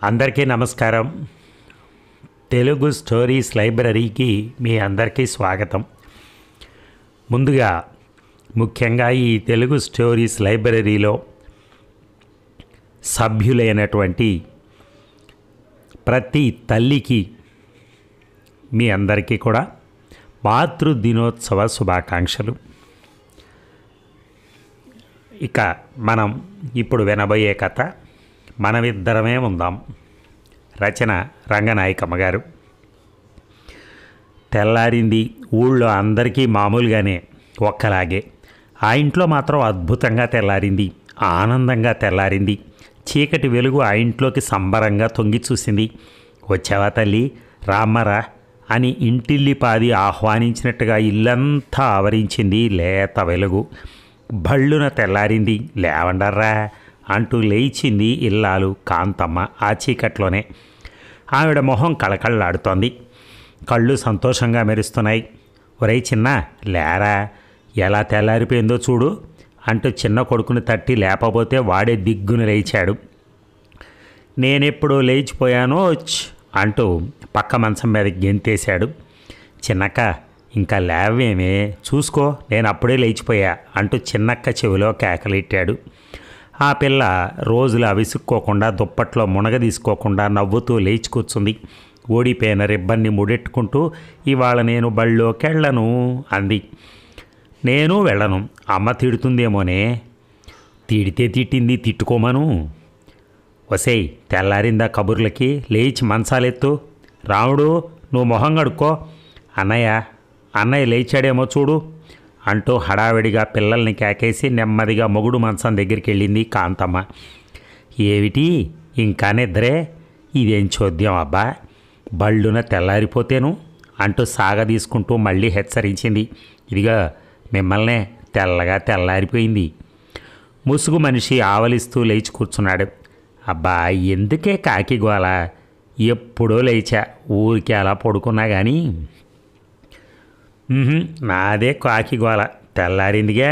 అందరికీ నమస్కారం. తెలుగు స్టోరీస్ లైబ్రరీకి మీ అందరికీ స్వాగతం. ముందుగా ముఖ్యంగా ఈ తెలుగు స్టోరీస్ లైబ్రరీలో సభ్యులైనటువంటి ప్రతి తల్లికి మీ అందరికీ కూడా మాతృదినోత్సవ శుభాకాంక్షలు. ఇక మనం ఇప్పుడు వినబోయే కథ మనమిద్దరమే ఉందాం. రచన రంగనాయకమ్మ గారు. తెల్లారింది. ఊళ్ళో అందరికీ మామూలుగానే ఒక్కలాగే. ఆ ఇంట్లో మాత్రం అద్భుతంగా తెల్లారింది, ఆనందంగా తెల్లారింది. చీకటి వెలుగు ఆ ఇంట్లోకి సంబరంగా తొంగి చూసింది. వచ్చావా తల్లి, రామ్మరా అని ఇంటిల్లిపాది ఆహ్వానించినట్టుగా ఇల్లంతా ఆవరించింది లేత వెలుగు. భళ్ళున తెల్లారింది. లేవండర్రా అంటూ లేచింది ఇల్లాలు కాంతమ్మ. ఆ చీకట్లోనే ఆవిడ మొహం కళకళలాడుతోంది, కళ్ళు సంతోషంగా మెరుస్తున్నాయి. ఒరే చిన్న, లేరా, ఎలా తెల్లారిపోయిందో చూడు అంటూ చిన్న కొడుకుని తట్టి లేపబోతే వాడే దిగ్గును లేచాడు. నేనెప్పుడో లేచిపోయానో అంటూ పక్క మంచం మీద గెంతేశాడు. చిన్నక్క, ఇంకా లేవేమే, చూసుకో నేను అప్పుడే లేచిపోయా అంటూ చిన్నక్క చెవిలో కేకలెట్టాడు. ఆ పిల్ల రోజులా విసుక్కోకుండా దుప్పట్లో మునగ తీసుకోకుండా నవ్వుతూ లేచి కూర్చుంది. ఓడిపోయిన రిబ్బన్ని ముడెట్టుకుంటూ ఇవాళ నేను బళ్ళోకెళ్ళను అంది. నేను వెళ్ళను, అమ్మ తిడుతుందేమోనే. తిడితే తిట్టింది, తిట్టుకోమను. వసేయ్, తెల్లారిందా కబుర్లకి, లేచి మంచాలెత్తు. రాముడు, నువ్వు మొహం కడుక్కో. అన్నయ్య లేచాడేమో చూడు అంటూ హడావిడిగా పిల్లల్ని కేకేసి నెమ్మదిగా మొగుడు మంచం దగ్గరికి వెళ్ళింది కాంతమ్మ. ఏమిటి ఇంకా నిద్రే, ఇదేం చూద్దాం అబ్బా, బళ్ళున తెల్లారిపోతేను అంటూ సాగదీసుకుంటూ మళ్ళీ హెచ్చరించింది. ఇదిగా మిమ్మల్నే, తెల్లగా తెల్లారిపోయింది. ముసుగు మనిషి ఆవలిస్తూ లేచి కూర్చున్నాడు. అబ్బా, ఎందుకే కాకి గోల, ఎప్పుడో లేచా, ఊరికి అలా పడుకున్నా కానీ. నాదే కాకి గోల, తెల్లారిందిగా.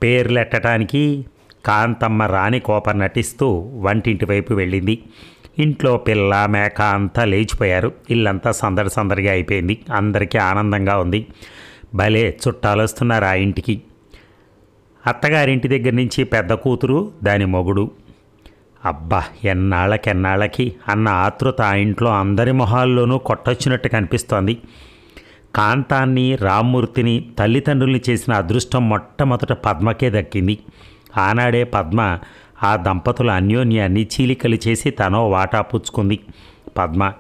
పేర్లెట్టడానికి కాంతమ్మ రాణి కోపం నటిస్తూ వంటింటి వైపు వెళ్ళింది. ఇంట్లో పిల్ల మేక అంతా లేచిపోయారు. ఇల్లంతా సందడిగా అయిపోయింది. అందరికీ ఆనందంగా ఉంది. భలే చుట్టాలు వస్తున్నారు ఆ ఇంటికి. అత్తగారింటి దగ్గర నుంచి పెద్ద కూతురు, దాని మొగుడు. అబ్బా, ఎన్నాళ్ళకి అన్న ఆతృత ఆ ఇంట్లో అందరి మొహాల్లోనూ కొట్టొచ్చినట్టు కనిపిస్తోంది. కాంతాన్ని, రామ్మూర్తిని తల్లిదండ్రుల్ని చేసిన అదృష్టం మొట్టమొదట పద్మకే దక్కింది. ఆనాడే పద్మ ఆ దంపతుల అన్యోన్యాన్ని చీలికలు చేసి తనో వాటా పుచ్చుకుంది. పద్మ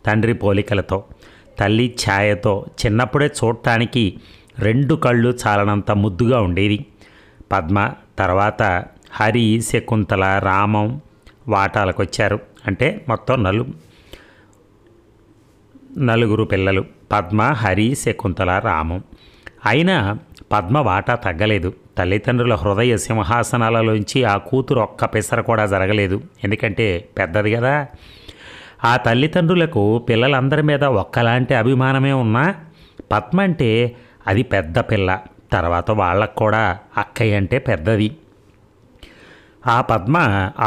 తండ్రి పోలికలతో, తల్లి ఛాయతో చిన్నప్పుడే చూడటానికి 2 కళ్ళు చాలనంత ముద్దుగా ఉండేది. పద్మ తర్వాత హరి, శకుంతల, రామం వాటాలకు వచ్చారు. అంటే మొత్తం నలుగురు పిల్లలు: పద్మ, హరి, శకుంతల, రామం. అయినా పద్మ వాటా తగ్గలేదు. తల్లిదండ్రుల హృదయ సింహాసనాలలోంచి ఆ కూతురు ఒక్క పెసర కూడా జరగలేదు. ఎందుకంటే పెద్దది కదా. ఆ తల్లిదండ్రులకు పిల్లలందరి మీద ఒక్కలాంటి అభిమానమే ఉన్నా పద్మ అంటే అది పెద్ద పిల్ల. తర్వాత వాళ్ళకు కూడా అక్కయ్య అంటే పెద్దది. ఆ పద్మ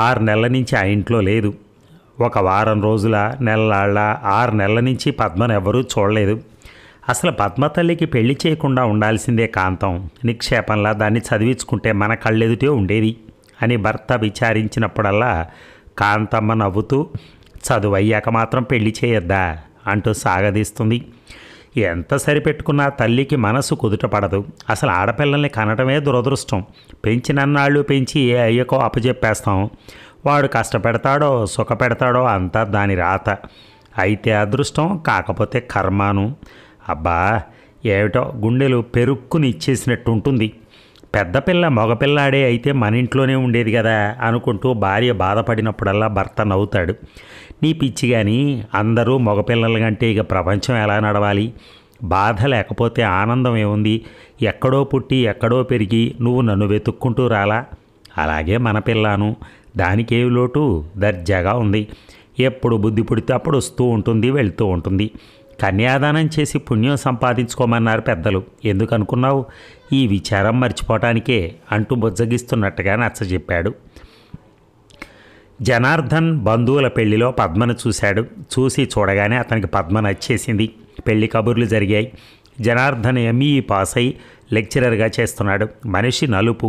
6 నెలల నుంచి ఆ ఇంట్లో లేదు. ఒక వారం రోజుల, నెలలాళ్ళ, 6 నెలల నుంచి పద్మను ఎవరూ చూడలేదు. అసలు పద్మ తల్లికి పెళ్లి చేయకుండా ఉండాల్సిందే కాంతం. నిక్షేపంలా దాన్ని చదివించుకుంటే మన కళ్ళెదుటే ఉండేది అని భర్త విచారించినప్పుడల్లా కాంతమ్మ నవ్వుతూ, చదువు అయ్యాక మాత్రం పెళ్లి చేయొద్దా అంటూ సాగదీస్తుంది. ఎంత సరిపెట్టుకున్నా తల్లికి మనసు కుదుటపడదు. అసలు ఆడపిల్లల్ని కనటమే దురదృష్టం. పెంచినన్నాళ్ళు పెంచి ఏ అయ్యకో అప్పచెప్పేస్తాం. వాడు కష్టపెడతాడో సుఖపెడతాడో అంతా దాని రాత. అయితే అదృష్టం, కాకపోతే కర్మాను. అబ్బా, ఏమిటో గుండెలు పెరుక్కుని ఇచ్చేసినట్టు ఉంటుంది. పెద్దపిల్ల మగపిల్లాడే అయితే మన ఇంట్లోనే ఉండేది కదా అనుకుంటూ భార్య బాధపడినప్పుడల్లా భర్త నవ్వుతాడు. నీ పిచ్చి కానీ, అందరూ మగపిల్లల కంటే ఇక ప్రపంచం ఎలా నడవాలి? బాధ లేకపోతే ఆనందం ఏముంది? ఎక్కడో పుట్టి ఎక్కడో పెరిగి నువ్వు నన్ను వెతుక్కుంటూ రాలా? అలాగే మన పిల్లను, దానికేవి లోటు, దర్జాగా ఉంది. ఎప్పుడు బుద్ధి పుడితే అప్పుడు వస్తూ ఉంటుంది, వెళ్తూ ఉంటుంది. కన్యాదానం చేసి పుణ్యం సంపాదించుకోమన్నారు పెద్దలు. ఎందుకు అనుకున్నావు? ఈ విచారం మర్చిపోవటానికే అంటూ బుజ్జగిస్తున్నట్టుగా నచ్చజెప్పాడు. జనార్దన్ బంధువుల పెళ్లిలో పద్మను చూశాడు. చూసి చూడగానే అతనికి పద్మ నచ్చేసింది. పెళ్లి కబుర్లు జరిగాయి. జనార్దన్ ఎంఈ పాస్ అయి లెక్చరర్గా చేస్తున్నాడు. మనిషి నలుపు.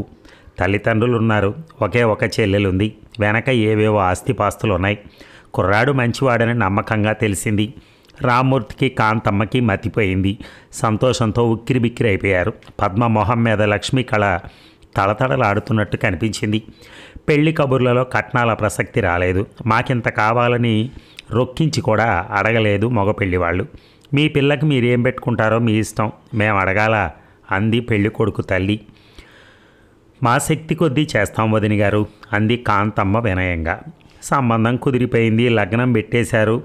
తల్లిదండ్రులు ఉన్నారు. ఒకే ఒక చెల్లెలుంది. వెనక ఏవేవో ఆస్తిపాస్తులు ఉన్నాయి. కుర్రాడు మంచివాడని నమ్మకంగా తెలిసింది. రామ్మూర్తికి కాంతమ్మకి మతిపోయింది. సంతోషంతో ఉక్కిరిబిక్కిరి అయిపోయారు. పద్మ మొహం మీద లక్ష్మీ కళ తళతళలాడుతున్నట్టు కనిపించింది. పెళ్లి కబుర్లలో కట్నాల ప్రసక్తి రాలేదు. మాకింత కావాలని రొక్కించి కూడా అడగలేదు మగ పెళ్లివాళ్ళు. మీ పిల్లకి మీరేం పెట్టుకుంటారో మీ ఇష్టం, మేము అడగాల అంది పెళ్లి కొడుకు తల్లి. మా శక్తి కొద్దీ చేస్తాం వదిని గారు అంది కాంతమ్మ వినయంగా. సంబంధం కుదిరిపోయింది. లగ్నం పెట్టేశారు.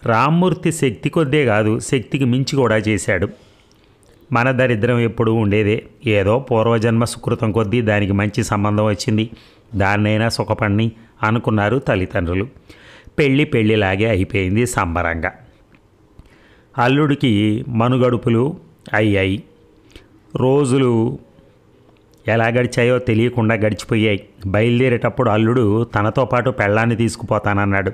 రామ్మూర్తి శక్తి కొద్దే కాదు, శక్తికి మించి కూడా చేశాడు. మన దరిద్రం ఎప్పుడూ ఉండేదే. ఏదో పూర్వజన్మ సుకృతం కొద్దీ దానికి మంచి సంబంధం వచ్చింది. దాన్నైనా సుఖపడిని అనుకున్నారు తల్లిదండ్రులు. పెళ్ళిలాగే అయిపోయింది సంబరంగా. అల్లుడికి మనుగడుపులు అయ్యాయి. రోజులు ఎలా గడిచాయో తెలియకుండా గడిచిపోయాయి. బయలుదేరేటప్పుడు అల్లుడు తనతో పాటు పెళ్ళాన్ని తీసుకుపోతానన్నాడు.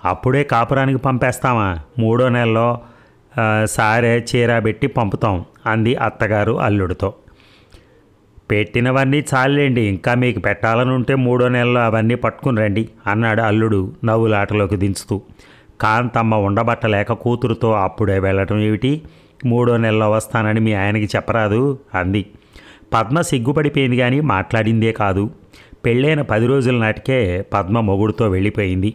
అప్పుడే కాపురానికి పంపేస్తామా? 3వ నెలలో సారే చీర పెట్టి పంపుతాం అంది అత్తగారు అల్లుడితో. పెట్టినవన్నీ చాలండి, ఇంకా మీకు పెట్టాలని ఉంటే 3వ నెలలో అవన్నీ పట్టుకుని రండి అన్నాడు అల్లుడు నవ్వులాటలోకి దించుతూ. కాంతమ్మ ఉండబట్టలేక కూతురుతో అప్పుడే వెళ్ళటం ఏమిటి, 3వ నెలలో వస్తానని మీ ఆయనకి చెప్పరాదు అంది. పద్మ సిగ్గుపడిపోయింది కానీ మాట్లాడిందే కాదు. పెళ్ళైన 10 రోజుల నాటికే పద్మ మొగుడుతో వెళ్ళిపోయింది.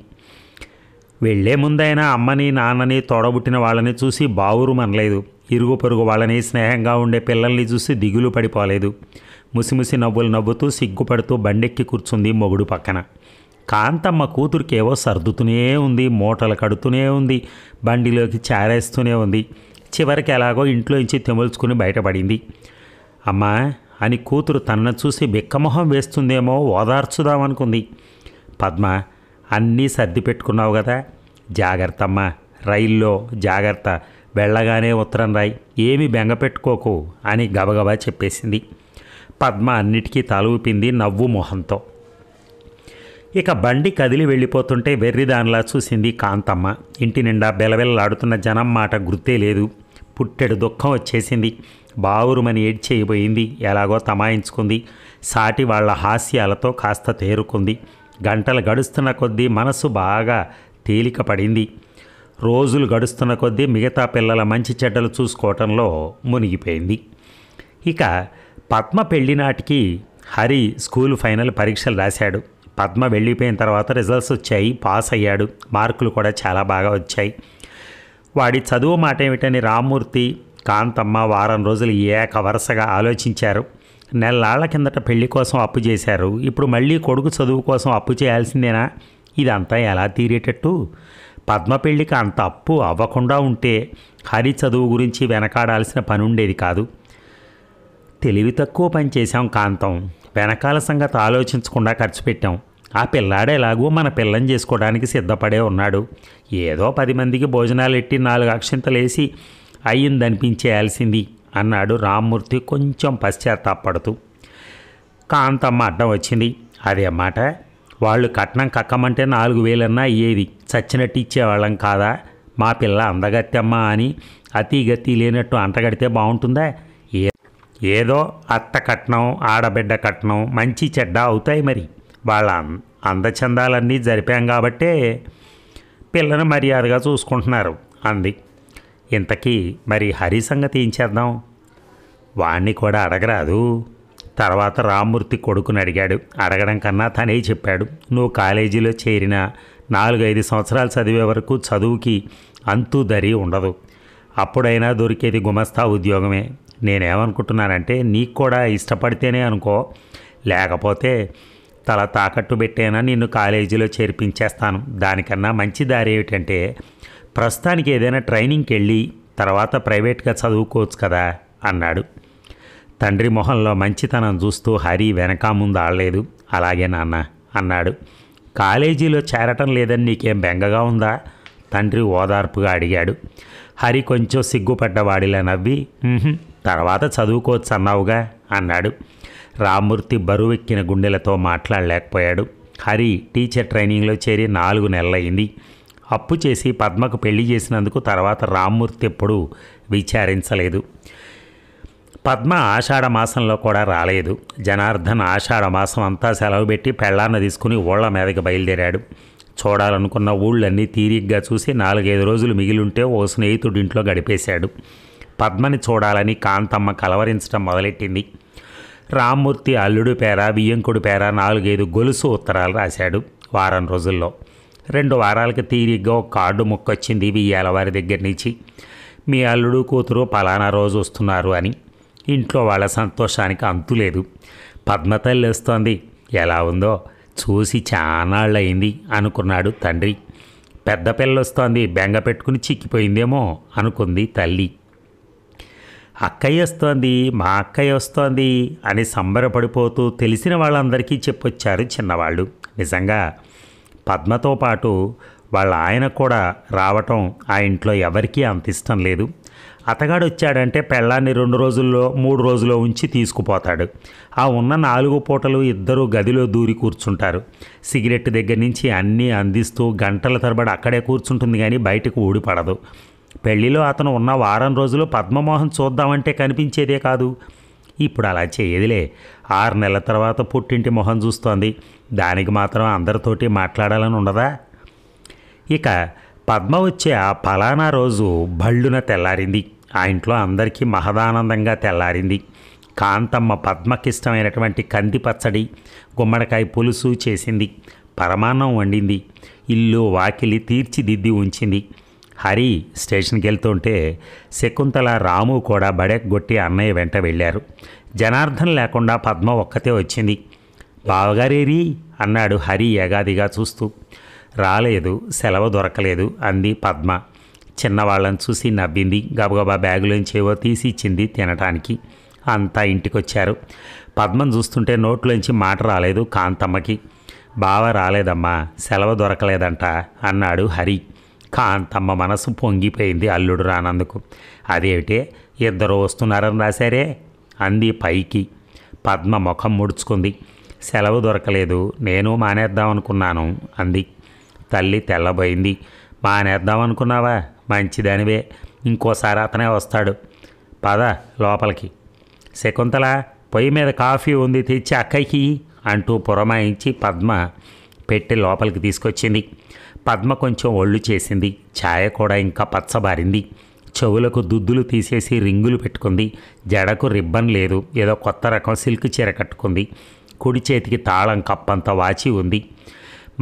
వెళ్లే ముందైనా అమ్మని నాన్నని తోడబుట్టిన వాళ్ళని చూసి బావురు మనలేదు. ఇరుగు పొరుగు వాళ్ళని, స్నేహంగా ఉండే పిల్లల్ని చూసి దిగులు పడిపోలేదు. ముసిముసి నవ్వులు నవ్వుతూ సిగ్గుపడుతూ బండెక్కి కూర్చుంది మొగుడు పక్కన. కాంతమ్మ కూతురికేవో సర్దుతూనే ఉంది, మూటలు కడుతూనే ఉంది, బండిలోకి చారేస్తూనే ఉంది. చివరికి ఎలాగో ఇంట్లోంచి తెముల్చుకుని బయటపడింది. అమ్మా అని కూతురు తనను చూసి బిక్కమొహం వేస్తుందేమో ఓదార్చుదామనుకుంది. పద్మ, అన్నీ సర్ది పెట్టుకున్నావు కదా, జాగ్రత్త అమ్మా, రైల్లో జాగ్రత్త, వెళ్ళగానే ఉత్తరం రాయి, ఏమి బెంగ పెట్టుకోకు అని గబగబా చెప్పేసింది. పద్మ అన్నిటికీ తల ఊపింది నవ్వు మొహంతో. ఇక బండి కదిలి వెళ్ళిపోతుంటే వెర్రిదానిలా చూసింది కాంతమ్మ. ఇంటి నిండా బెలబెలలాడుతున్న జనం మాట గుర్తే లేదు. పుట్టెడు దుఃఖం వచ్చేసింది. బావురుమని ఏడ్చేయిపోయింది. ఎలాగో తమాయించుకుంది. సాటి వాళ్ల హాస్యాలతో కాస్త తేరుకుంది. గంటలు గడుస్తున్న కొద్దీ మనసు బాగా తేలిక పడింది. రోజులు గడుస్తున్న కొద్దీ మిగతా పిల్లల మంచి చెడ్డలు చూసుకోవటంలో మునిగిపోయింది. ఇక పద్మ పెళ్లినాటికి హరి స్కూల్ ఫైనల్ పరీక్షలు రాశాడు. పద్మ వెళ్ళిపోయిన తర్వాత రిజల్ట్స్ వచ్చాయి. పాస్ అయ్యాడు. మార్కులు కూడా చాలా బాగా వచ్చాయి. వాడి చదువు మాట ఏమిటని రామ్మూర్తి, కాంతమ్మ వారం రోజులు వరుసగా ఆలోచించారు. నెలలాళ్ల కిందట పెళ్లి కోసం అప్పు చేశారు. ఇప్పుడు మళ్ళీ కొడుకు చదువు కోసం అప్పు చేయాల్సిందేనా? ఇదంతా ఎలా తీరేటట్టు? పద్మ పెళ్లికి అంత అప్పు అవ్వకుండా ఉంటే హరి చదువు గురించి వెనకాడాల్సిన పని ఉండేది కాదు. తెలివి తక్కువ పని చేశాం కాంతం. వెనకాల సంగతి ఆలోచించకుండా ఖర్చు పెట్టాం. ఆ పిల్లాడేలాగూ మన పిల్లని చేసుకోవడానికి సిద్ధపడే ఉన్నాడు. ఏదో 10 మందికి భోజనాలు ఎట్టి 4 అక్షింతలేసి అయ్యిందనిపించేయాల్సింది అన్నాడు రామ్మూర్తి కొంచెం పశ్చాత్తాపడుతూ. కాంతమ్మ అడ్డం వచ్చింది. అదే మాట, వాళ్ళు కట్నం కక్కమంటే 4,000 అయ్యేది. చచ్చినట్టు ఇచ్చేవాళ్ళం కాదా? మా పిల్ల అందగత్తెమ్మ అని అతీగతి లేనట్టు అంటగడితే బాగుంటుందా? ఏదో అత్త కట్నం, ఆడబిడ్డ కట్నం మంచి చెడ్డ అవుతాయి. మరి వాళ్ళ అందచందాలన్నీ జరిపాం కాబట్టే పిల్లను మర్యాదగా చూసుకుంటున్నారు అంది. ఇంతకీ మరి హరి సంగతి ఏం చేద్దాం? వాణ్ణి కూడా అడగరాదు. తర్వాత రామ్మూర్తి కొడుకుని అడిగాడు. అడగడం కన్నా తనే చెప్పాడు. నువ్వు కాలేజీలో చేరిన 4-5 సంవత్సరాలు చదివే వరకు చదువుకి అంతూ దరి ఉండదు. అప్పుడైనా దొరికేది గుమస్తా ఉద్యోగమే. నేనేమనుకుంటున్నానంటే నీకు కూడా ఇష్టపడితేనే అనుకో, లేకపోతే తల తాకట్టు పెట్టేనా నిన్ను కాలేజీలో చేర్పించేస్తాను. దానికన్నా మంచి దారి ఏమిటంటే ప్రస్తుతానికి ఏదైనా ట్రైనింగ్కి వెళ్ళి తర్వాత ప్రైవేట్గా చదువుకోవచ్చు కదా అన్నాడు. తండ్రి మొహంలో మంచితనం చూస్తూ హరి వెనక ముందు ఆడలేదు. అలాగే నాన్న అన్నాడు. కాలేజీలో చేరటం లేదని నీకేం బెంగగా ఉందా? తండ్రి ఓదార్పుగా అడిగాడు. హరి కొంచెం సిగ్గుపడ్డవాడిలా నవ్వి తర్వాత చదువుకోవచ్చు అన్నావుగా అన్నాడు. రామ్మూర్తి బరువెక్కిన గుండెలతో మాట్లాడలేకపోయాడు. హరి టీచర్ ట్రైనింగ్లో చేరి 4 నెలలయింది. అప్పు చేసి పద్మకు పెళ్లి చేసినందుకు తర్వాత రామ్మూర్తి ఎప్పుడూ విచారించలేదు. పద్మ ఆషాఢ మాసంలో కూడా రాలేదు. జనార్దన్ ఆషాఢ మాసం అంతా సెలవు పెట్టి పెళ్ళాన్న తీసుకుని ఊళ్ళ మీదకి బయలుదేరాడు. చూడాలనుకున్న ఊళ్ళన్నీ తీరిగ్గా చూసి 4-5 రోజులు మిగిలింటే ఓ స్నేహితుడింట్లో గడిపేశాడు. పద్మని చూడాలని కాంతమ్మ కలవరించడం మొదలెట్టింది. రామ్మూర్తి అల్లుడు పేర, బియ్యంకుడి పేర 4-5 గొలుసు ఉత్తరాలు రాశాడు వారం రోజుల్లో. 2 వారాలకి తీరిగ్గా ఒక కార్డు ముక్కొచ్చింది బియ్యాల వారి దగ్గర నుంచి. మీ అల్లుడు కూతురు పలానా రోజు వస్తున్నారు అని. ఇంట్లో వాళ్ళ సంతోషానికి అంతులేదు. పద్మతల్లి వస్తోంది, ఎలా ఉందో చూసి చానాళ్ళయింది అనుకున్నాడు తండ్రి. పెద్ద పిల్ల వస్తోంది, బెంగ పెట్టుకుని చిక్కిపోయిందేమో అనుకుంది తల్లి. అక్కయ్య వస్తోంది, మా అక్కయ్య వస్తోంది అని సంబరపడిపోతూ తెలిసిన వాళ్ళందరికీ చెప్పొచ్చారు చిన్నవాళ్ళు. నిజంగా పద్మతో పాటు వాళ్ళ ఆయన కూడా రావటం ఆ ఇంట్లో ఎవరికీ అంత ఇష్టం లేదు. అతగాడు వచ్చాడంటే పెళ్ళాన్ని 2 రోజుల్లో 3 రోజుల్లో ఉంచి తీసుకుపోతాడు. ఆ ఉన్న 4 పూటలు ఇద్దరు గదిలో దూరి కూర్చుంటారు. సిగరెట్ దగ్గర నుంచి అన్నీ అందిస్తూ గంటల తరబడి అక్కడే కూర్చుంటుంది, కానీ బయటకు ఊడిపడదు. పెళ్లిలో అతను ఉన్న వారం రోజులు పద్మమోహన్ చూద్దామంటే కనిపించేదే కాదు. ఇప్పుడు అలా చేయదులే. 6 నెలల తర్వాత పుట్టింటి మొహం చూస్తోంది, దానికి మాత్రం అందరితోటి మాట్లాడాలని ఉండదా? ఇక పద్మ వచ్చే ఆ పలానా రోజు భళ్ళున తెల్లారింది. ఆ ఇంట్లో అందరికీ మహదానందంగా తెల్లారింది. కాంతమ్మ పద్మకిష్టమైనటువంటి కంది పచ్చడి, గుమ్మడికాయ పులుసు చేసింది. పరమాన్నం వండింది. ఇల్లు వాకిలి తీర్చిదిద్ది ఉంచింది. హరి స్టేషన్కి వెళ్తుంటే శకుంతల, రాము కూడా బడెగ్గొట్టి అన్నయ్య వెంట వెళ్ళారు. జనార్దన్ లేకుండా పద్మ ఒక్కతే వచ్చింది. బావగారేరి అన్నాడు హరి ఎగాదిగా చూస్తూ. రాలేదు, సెలవు దొరకలేదు అంది పద్మ. చిన్నవాళ్ళని చూసి నవ్వింది. గబగబా బ్యాగులోంచి ఏవో తీసి ఇచ్చింది తినటానికి. అంతా ఇంటికొచ్చారు. పద్మను చూస్తుంటే నోట్లోంచి మాట రాలేదు కాంతమ్మకి. బావ రాలేదమ్మా, సెలవు దొరకలేదంట అన్నాడు హరి. కాంతమ్మ మనసు పొంగిపోయింది అల్లుడు రానందుకు. అదేమిటే, ఇద్దరు వస్తున్నారని రాశారే అంది పైకి. పద్మ ముఖం ముడుచుకుంది. సెలవు దొరకలేదు, నేను మానేద్దామనుకున్నాను అంది. తల్లి తెల్లబోయింది. మానేద్దామనుకున్నావా? మంచిదానివే, ఇంకోసారి అతనే వస్తాడు. పద లోపలికి. శకుంతల, పొయ్యి మీద కాఫీ ఉంది, తెచ్చి అక్కయ్యకి అంటూ పురమాయించి పద్మ పెట్టి లోపలికి తీసుకొచ్చింది. పద్మ కొంచెం ఒళ్ళు చేసింది. ఛాయ కూడా ఇంకా పచ్చబారింది. చెవులకు దుద్దులు తీసేసి రింగులు పెట్టుకుంది. జడకు రిబ్బన్ లేదు, ఏదో కొత్త రకం సిల్క్ చీర కట్టుకుంది. కుడి చేతికి తాళం కప్పంత వాచి ఉంది.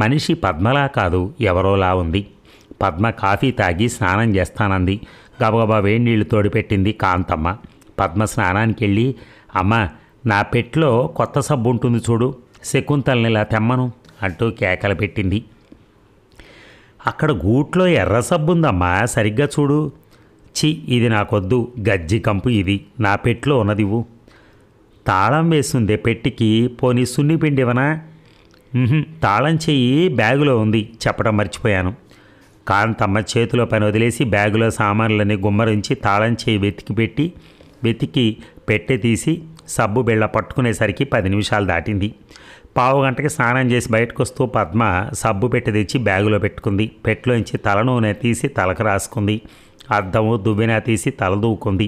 మనిషి పద్మలా కాదు, ఎవరోలా ఉంది. పద్మ కాఫీ తాగి స్నానం చేస్తానంది. గబగబా వేడి నీళ్లు తోడిపెట్టింది కాంతమ్మ. పద్మ స్నానానికి వెళ్ళి, అమ్మ నా పెట్లో కొత్త సబ్బు ఉంటుంది చూడు, శకుంతల్ని ఇలా తెమ్మను అంటూ కేకలు పెట్టింది. అక్కడ గూట్లో ఎర్ర సబ్బు ఉందమ్మా, సరిగ్గా చూడు. చి, ఇది నాకొద్దు, గజ్జి కంపు ఇది, నా పెట్లో ఉన్నదివ్వు. తాళం వేసిందే పెట్టికి, పోనీ సున్నిపిండి ఇవ్వనా? తాళం చెయ్యి బ్యాగులో ఉంది, చెప్పడం మర్చిపోయాను. కాంతమ్మ చేతిలో పని వదిలేసి బ్యాగులో సామాన్లన్నీ గుమ్మరించి తాళం చేయి వెతికి పెట్టె తీసి సబ్బు బిళ్ళ పట్టుకునేసరికి 10 నిమిషాలు దాటింది. పావు గంటకి స్నానం చేసి బయటకు వస్తూ పద్మ సబ్బు పెట్టి తెచ్చి బ్యాగులో పెట్టుకుంది. పెట్టెలోంచి తల నూనె తీసి తలకు రాసుకుంది. అద్దము దువ్వెన తీసి తల దూకుంది.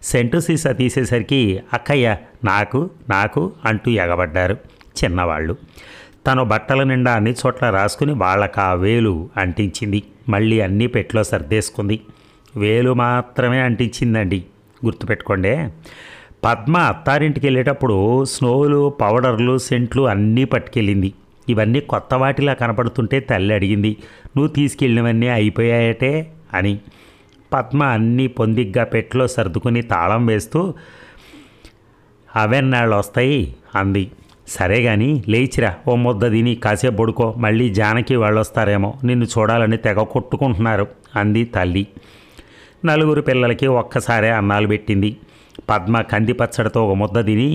సెంటు సీసా తీసేసరికి అక్కయ్య నాకు నాకు అంటూ ఎగబడ్డారు చిన్నవాళ్ళు. తను బట్టల నిండా అన్ని చోట్ల రాసుకుని వాళ్ళకా వేలు అంటించింది. మళ్ళీ అన్నీ పెట్లో సర్దేసుకుంది. వేలు మాత్రమే అంటించిందండి, గుర్తుపెట్టుకోండి. పద్మ అత్తారింటికి వెళ్ళేటప్పుడు స్నోలు, పౌడర్లు, సెంట్లు అన్నీ పట్టుకెళ్ళింది. ఇవన్నీ కొత్త వాటిలా కనపడుతుంటే తల్లి అడిగింది, నువ్వు తీసుకెళ్ళినవన్నీ అయిపోయాయటే అని. పద్మ అన్నీ పొందిగ్గా పెట్లో సర్దుకుని తాళం వేస్తూ అవెన్నాళ్ళు వస్తాయి అంది. సరే కానీ లేచిరా, ఓ ముద్ద తిని కాసేపు పడుకో, మళ్ళీ జానకి వాళ్ళు వస్తారేమో, నిన్ను చూడాలని తెగ కొట్టుకుంటున్నారు అంది తల్లి. 4 పిల్లలకి ఒక్కసారే అన్నాలు పెట్టింది. పద్మ కంది పచ్చడితో ఒక ముద్ద తిని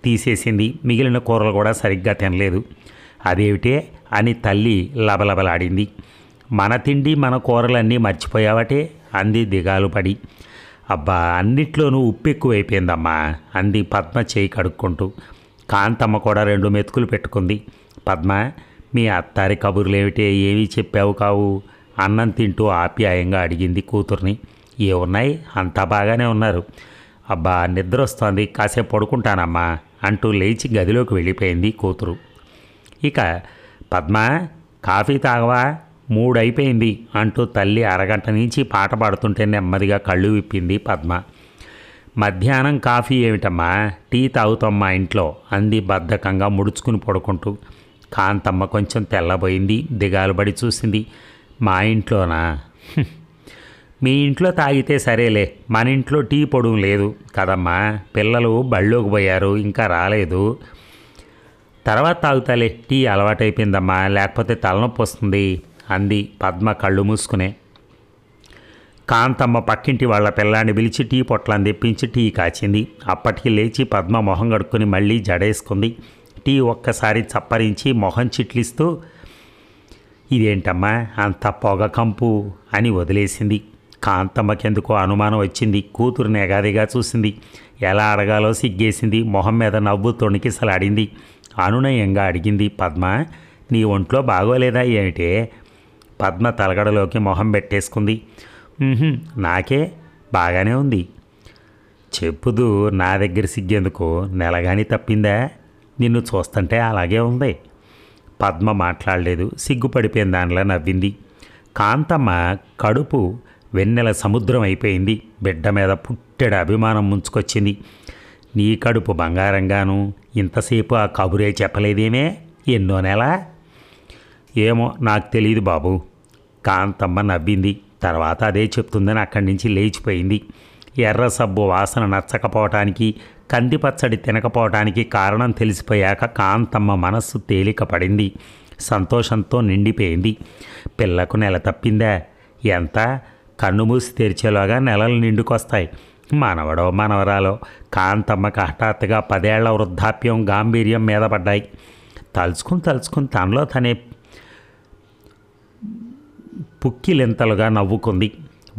తీసేసింది. మిగిలిన కూరలు కూడా సరిగ్గా తినలేదు. అదేమిటే అని తల్లి లబలబలాడింది. మన తిండి మన కూరలన్నీ మర్చిపోయావటే అంది దిగాలు పడి. అబ్బా, అన్నిట్లోనూ ఉప్పు ఎక్కువైపోయిందమ్మా అంది పద్మ చేయి కడుక్కుంటూ. కాంతమ్మ కూడా 2 మెతుకులు పెట్టుకుంది. పద్మ, మీ అత్తారి కబుర్లేమిటే, ఏమీ చెప్పావు కావు? అన్నం తింటూ ఆప్యాయంగా అడిగింది కూతుర్ని. ఏమున్నాయి, అంతా బాగానే ఉన్నారు. అబ్బా, నిద్ర వస్తోంది, కాసేపు పడుకుంటానమ్మా అంటూ లేచి గదిలోకి వెళ్ళిపోయింది కూతురు. ఇక పద్మ, కాఫీ తాగవా, 3 అయిపోయింది అంటూ తల్లి అరగంట నుంచి పాట పాడుతుంటే నెమ్మదిగా కళ్ళు విప్పింది పద్మ. మధ్యాహ్నం కాఫీ ఏమిటమ్మా, టీ తాగుతాం మా ఇంట్లో అంది బద్ధకంగా ముడుచుకుని పడుకుంటూ. కాంతమ్మ కొంచెం తెల్లబోయింది, దిగాలు పడి చూసింది. మా ఇంట్లోనా? మీ ఇంట్లో తాగితే సరేలే, మన ఇంట్లో టీ పొడుగు లేదు కదమ్మా. పిల్లలు బళ్ళోకి పోయారు, ఇంకా రాలేదు. తర్వాత తాగుతాలే, టీ అలవాటైపోయిందమ్మా, లేకపోతే తలనొప్పి వస్తుంది అంది పద్మ కళ్ళు మూసుకునే. కాంతమ్మ పక్కింటి వాళ్ళ పిల్లాన్ని పిలిచి టీ పొట్లాన్ని తెప్పించి టీ కాచింది. అప్పటికి లేచి పద్మ మొహం కడుక్కొని మళ్ళీ జడేసుకుంది. టీ ఒక్కసారి చప్పరించి మొహం చిట్లిస్తూ, ఇదేంటమ్మా అంత పొగ కంపు అని వదిలేసింది. కాంతమ్మకెందుకో అనుమానం వచ్చింది. కూతురుని ఎగాదిగా చూసింది. ఎలా అడగాలో సిగ్గేసింది. మొహం మీద నవ్వు తొణికిసలాడింది. అనునయంగా అడిగింది, పద్మ, నీ ఒంట్లో బాగోలేదా ఏమిటే? పద్మ తలగడలోకి మొహం పెట్టేసుకుంది. నాకే బాగానే ఉంది. చెప్పుదు, నా దగ్గర సిగ్గేందుకు, నెలగాని తప్పిందా? నిన్ను చూస్తుంటే అలాగే ఉంది. పద్మ మాట్లాడలేదు, సిగ్గుపడిపోయిన దానిలా నవ్వింది. కాంతమ్మ కడుపు వెన్నెల సముద్రం అయిపోయింది. బిడ్డ మీద పుట్టెడు అభిమానం ముంచుకొచ్చింది. నీ కడుపు బంగారంగాను, ఇంతసేపు ఆ కబురే చెప్పలేదేమే, ఎన్నో నెల? ఏమో నాకు తెలియదు బాబు. కాంతమ్మ నవ్వింది. తర్వాత అదే చెప్తుందని అక్కడి నుంచి లేచిపోయింది. ఎర్ర సబ్బు వాసన నచ్చకపోవటానికి, కందిపచ్చడి తినకపోవటానికి కారణం తెలిసిపోయాక కాంతమ్మ మనస్సు తేలిక పడింది. సంతోషంతో నిండిపోయింది. పిల్లకు నెల తప్పిందా? ఎంత? కన్ను మూసి తెరిచేలోగా నెలలు నిండుకొస్తాయి. మనవడో మనవరాలో. కాంతమ్మకి హఠాత్తుగా 10 ఏళ్ల వృద్ధాప్యం, గాంభీర్యం మీద పడ్డాయి. తలుచుకుని తనలో తనే పుక్కిలెంతలుగా నవ్వుకుంది.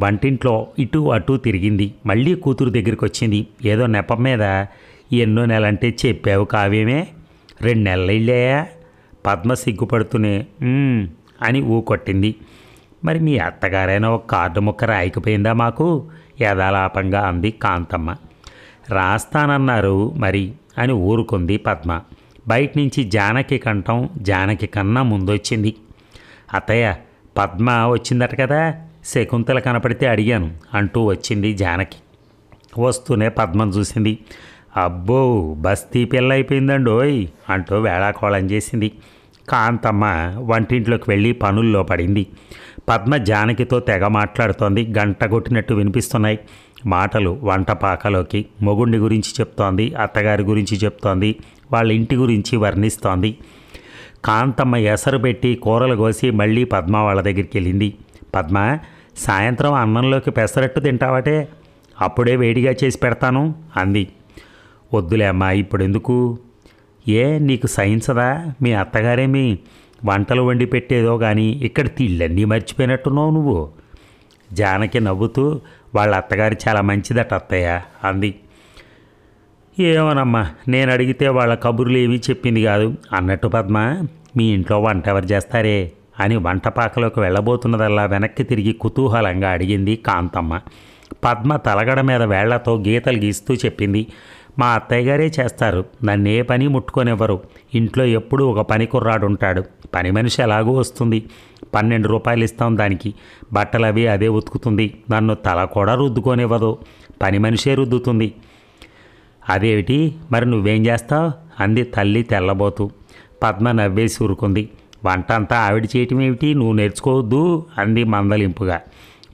వంటింట్లో ఇటు అటు తిరిగింది. మళ్ళీ కూతురు దగ్గరికి వచ్చింది. ఏదో నెపం మీద, ఎన్నో నెలంటే చెప్పావు కావేమే, 2 నెలలు వెళ్ళాయా? పద్మ సిగ్గుపడుతూనే అని ఊకొట్టింది. మరి మీ అత్తగారైనా ఒక కార్డు ముక్క రాయకపోయిందా మాకు? యథాలాపంగా అంది కాంతమ్మ. రాస్తానన్నారు మరి అని ఊరుకుంది పద్మ. బయట నుంచి జానకి కంఠం జానకి కన్నా ముందొచ్చింది. అత్తయ్య, పద్మ వచ్చిందట కదా, శకుంతల కనపడితే అడిగాను అంటూ వచ్చింది జానకి. వస్తూనే పద్మను చూసింది. అబ్బో, బస్తీ పిల్ల అయిపోయిందండోయ్ అంటూ వేళాకోళం చేసింది. కాంతమ్మ వంటింట్లోకి వెళ్ళి పనుల్లో పడింది. పద్మ జానకితో తెగ మాట్లాడుతోంది. గంట కొట్టినట్టు వినిపిస్తున్నాయి మాటలు. వంటపాకలోకి మొగుండి గురించి చెప్తోంది, అత్తగారి గురించి చెప్తోంది, వాళ్ళ ఇంటి గురించి వర్ణిస్తోంది. కాంతమ్మ ఎసరు పెట్టి కూరలు కోసి మళ్ళీ పద్మ వాళ్ళ దగ్గరికి వెళ్ళింది. పద్మ, సాయంత్రం అన్నంలోకి పెసరట్టు తింటావటే, అప్పుడే వేడిగా చేసి పెడతాను అంది. వద్దులే అమ్మా, ఇప్పుడు ఎందుకు? ఏ, నీకు సైన్సదా? మీ అత్తగారేమి వంటలు వండి పెట్టేదో కానీ ఇక్కడ తిళ్ళన్నీ మర్చిపోయినట్టున్నావు నువ్వు. జానకి నవ్వుతూ, వాళ్ళ అత్తగారు చాలా మంచిదట అత్తయ్య అంది. ఏమోనమ్మా, నేను అడిగితే వాళ్ళ కబుర్లు ఏమీ చెప్పింది కాదు. అన్నట్టు పద్మ, మీ ఇంట్లో వంట ఎవరు చేస్తారే అని వంటపాకలోకి వెళ్ళబోతున్నదల్లా వెనక్కి తిరిగి కుతూహలంగా అడిగింది కాంతమ్మ. పద్మ తలగడ మీద వేళ్లతో గీతలు గీస్తూ చెప్పింది. మా అత్తయ్య గారే చేస్తారు. నన్నే పని ముట్టుకొనివ్వరు. ఇంట్లో ఎప్పుడూ ఒక పని కుర్రాడు ఉంటాడు. పని మనిషి ఎలాగూ వస్తుంది. 12 రూపాయలు ఇస్తాం దానికి. బట్టలు అవి అదే ఉతుకుతుంది. నన్ను తల కూడా రుద్దుకోనివ్వదు. పని మనిషే రుద్దుతుంది. అదేమిటి మరి నువ్వేం చేస్తావు అంది తల్లి తెల్లబోతూ. పద్మ నవ్వేసి ఊరుకుంది. వంట అంతా ఆవిడ చేయటం ఏమిటి, నువ్వు నేర్చుకోవద్దు అంది మందలింపుగా.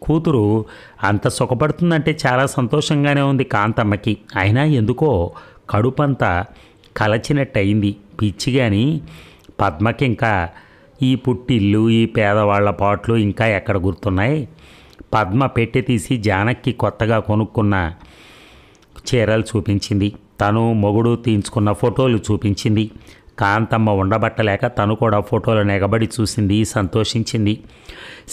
కూతురు అంత సుఖపడుతుందంటే చాలా సంతోషంగానే ఉంది కాంతమ్మకి. అయినా ఎందుకో కడుపంతా కలచినట్టు అయింది. పిచ్చి కానీ పద్మకి ఇంకా ఈ పుట్టిల్లు, ఈ పేదవాళ్ల పాటలు ఇంకా ఎక్కడ గుర్తున్నాయి? పద్మ పెట్టె తీసి జానకి కొత్తగా కొనుక్కున్న చీరలు చూపించింది. తను మొగుడు తీయించుకున్న ఫోటోలు చూపించింది. కాంతమ్మ ఉండబట్టలేక తను కూడా ఫోటోలను ఎగబడి చూసింది, సంతోషించింది.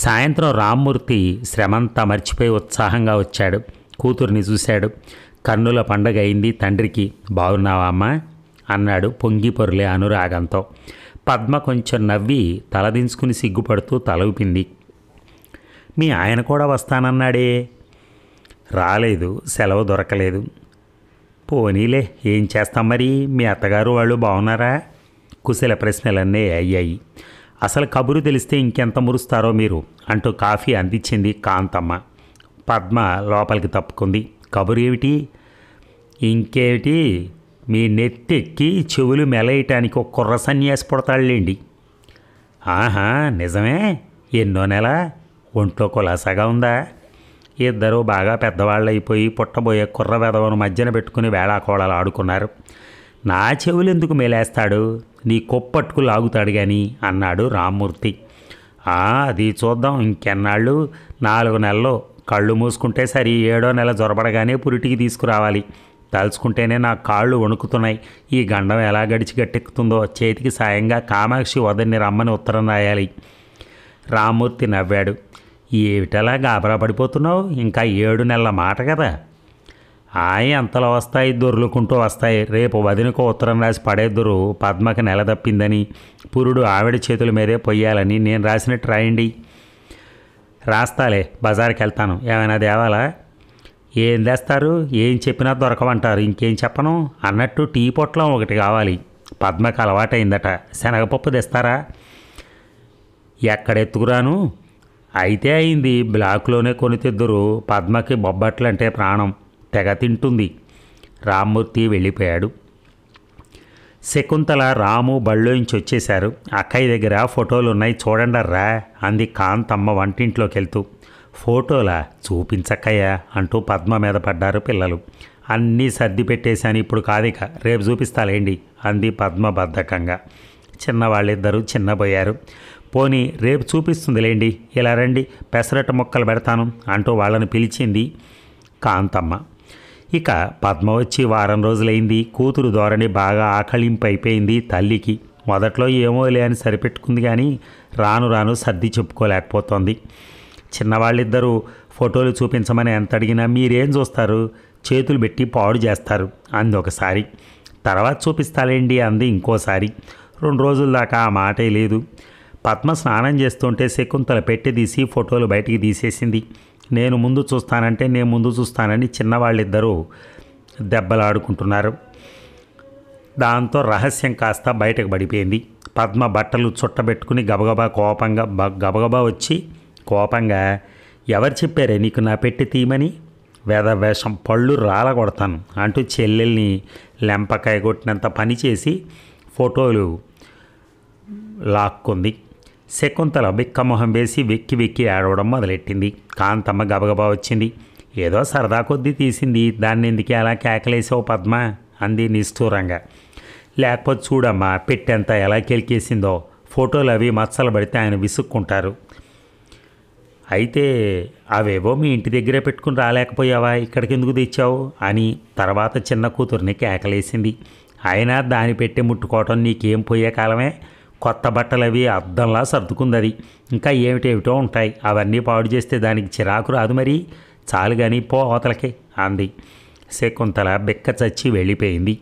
సాయంత్రం రామ్మూర్తి శ్రమంతా మర్చిపోయి ఉత్సాహంగా వచ్చాడు. కూతుర్ని చూశాడు. కన్నుల పండగ అయింది తండ్రికి. బాగున్నావా అమ్మా అన్నాడు పొంగి పొర్లే అనురాగంతో. పద్మ కొంచెం నవ్వి తలదించుకుని సిగ్గుపడుతూ తల ఊపింది. మీ ఆయన కూడా వస్తానన్నాడే? రాలేదు, సెలవు దొరకలేదు. పోనీలే, ఏం చేస్తాం మరి. మీ అత్తగారు వాళ్ళు బాగున్నారా? కుశల ప్రశ్నలన్నీ అయ్యాయి. అసలు కబురు తెలిస్తే ఇంకెంత మురుస్తారో మీరు అంటూ కాఫీ అందించింది కాంతమ్మ. పద్మ లోపలికి తప్పుకుంది. కబురు ఏమిటి? ఇంకేమిటి, మీ నెత్తెక్కి చెవులు మెలయటానికి ఒక కుర్ర సన్యాసి పుడతాళ్ళేండి. ఆహా, నిజమే? ఎన్నో నెల? ఒంట్లో కులాసాగా ఉందా? ఇద్దరూ బాగా పెద్దవాళ్ళు అయిపోయి పుట్టబోయే కుర్ర వెధవను మధ్యన పెట్టుకుని వేళాకోళాలు ఆడుకున్నారు. నా చెవులు ఎందుకు మేలేస్తాడు, నీ కొప్పట్టుకు లాగుతాడు కానీ అన్నాడు రామ్మూర్తి. అది చూద్దాం, ఇంకెన్నాళ్ళు. 4 నెలలు. కళ్ళు మూసుకుంటే సరి 7వ నెల జొరబడగానే పురిటికి తీసుకురావాలి. తలుచుకుంటేనే నా కాళ్ళు వణుకుతున్నాయి. ఈ గండం ఎలా గడిచి గట్టెక్కుతుందో. చేతికి సాయంగా కామాక్షి వదని రమ్మని ఉత్తరం రాయాలి. రామ్మూర్తి నవ్వాడు. ఏమిటలా గాబరా పడిపోతున్నావు? ఇంకా 7 నెలల మాట కదా. అంతలో వస్తాయి, దొర్లుకుంటూ వస్తాయి. రేపు వదినకు ఉత్తరం రాసి పడేద్దురు. పద్మకి నెల తప్పిందని, పురుడు ఆవిడ చేతుల మీదే పొయ్యాలని నేను రాసినట్టు రాయండి. రాస్తాలే, బజార్కి వెళ్తాను. ఏమైనా దేవాలా? ఏం తెస్తారు? ఏం చెప్పినా దొరకమంటారు. ఇంకేం చెప్పను. అన్నట్టు టీ పొట్లం ఒకటి కావాలి. పద్మకు అలవాటైందట. శనగపప్పు తెస్తారా? ఎక్కడెత్తుకురాను? అయితే అయింది, బ్లాక్లోనే కొని తెద్దురు. పద్మకి బొబ్బట్లంటే ప్రాణం, తెగ తింటుంది. రామ్మూర్తి వెళ్ళిపోయాడు. శకుంతల, రాము బళ్ళోంచి వచ్చేశారు. అక్కయ్య దగ్గర ఫోటోలు ఉన్నాయి, చూడండర్రా అంది కాంతమ్మ వంటింట్లోకి వెళ్తూ. ఫోటోలా? చూపించక్కయ్య అంటూ పద్మ మీద పడ్డారు పిల్లలు. అన్నీ సర్ది పెట్టేశాను, ఇప్పుడు కాదిక, రేపు చూపిస్తాలేండి అంది పద్మ బద్ధకంగా. చిన్నవాళ్ళిద్దరూ చిన్నపోయారు. పోనీ రేపు చూపిస్తుందిలేండి, ఇలా రండి, పెసరట్టు ముక్కలు పెడతాను అంటూ వాళ్ళని పిలిచింది కాంతమ్మ. ఇక పద్మ వచ్చి వారం రోజులైంది. కూతురు ధోరణి బాగా ఆకళింపు అయిపోయింది తల్లికి. మొదట్లో ఏమో లేని సరిపెట్టుకుంది కానీ రాను రాను సర్ది చెప్పుకోలేకపోతోంది. చిన్నవాళ్ళిద్దరూ ఫోటోలు చూపించమని ఎంత అడిగినా మీరేం చూస్తారు, చేతులు పెట్టి పాడు చేస్తారు అంది ఒకసారి. తర్వాత చూపిస్తాలేండి అంది ఇంకోసారి. 2 రోజుల దాకా ఆ మాటే లేదు. పద్మ స్నానం చేస్తుంటే శకుంతల పెట్టి తీసి ఫోటోలు బయటికి తీసేసింది. నేను ముందు చూస్తానంటే నేను ముందు చూస్తానని చిన్నవాళ్ళిద్దరూ దెబ్బలాడుకుంటున్నారు. దాంతో రహస్యం కాస్త బయటకు పడిపోయింది. పద్మ బట్టలు చుట్టబెట్టుకుని గబగబా వచ్చి కోపంగా, ఎవరు చెప్పారే నీకు నా పెట్టి తీయమని? వేషం, పళ్ళు రాల కొడతాను అంటూ చెల్లెల్ని లెంపకాయ కొట్టినంత పని చేసి ఫోటోలు లాక్కుంది. శకుంతల బిక్కమొహం వేసి వెక్కి వెక్కి ఏడవడం మొదలెట్టింది. కాంతమ్మ గబగబా వచ్చింది. ఏదో సరదా కొద్దీ తీసింది, దాన్ని ఎందుకే అలా కేకలేసావు పద్మ అంది నిష్ఠూరంగా. లేకపోతే చూడమ్మా పెట్టెంత ఎలా కెలికేసిందో. ఫోటోలు అవి మచ్చలు పడితే ఆయన విసుక్కుంటారు. అయితే అవేవో మీ ఇంటి దగ్గరే పెట్టుకుని రాలేకపోయావా, ఇక్కడికి ఎందుకు తెచ్చావు అని తర్వాత చిన్న కూతుర్ని కేకలేసింది. అయినా దాన్ని పెట్టి ముట్టుకోవటం నీకేం పోయే కాలమే. కొత్త బట్టలు అవి అద్దంలా సర్దుకుంది అది. ఇంకా ఏమిటేమిటో ఉంటాయి, అవన్నీ పాడు చేస్తే దానికి చిరాకు రాదు మరి. చాలు కానీ పో అవతలకే అంది. శకుంతల బెక్క చచ్చి వెళ్ళిపోయింది.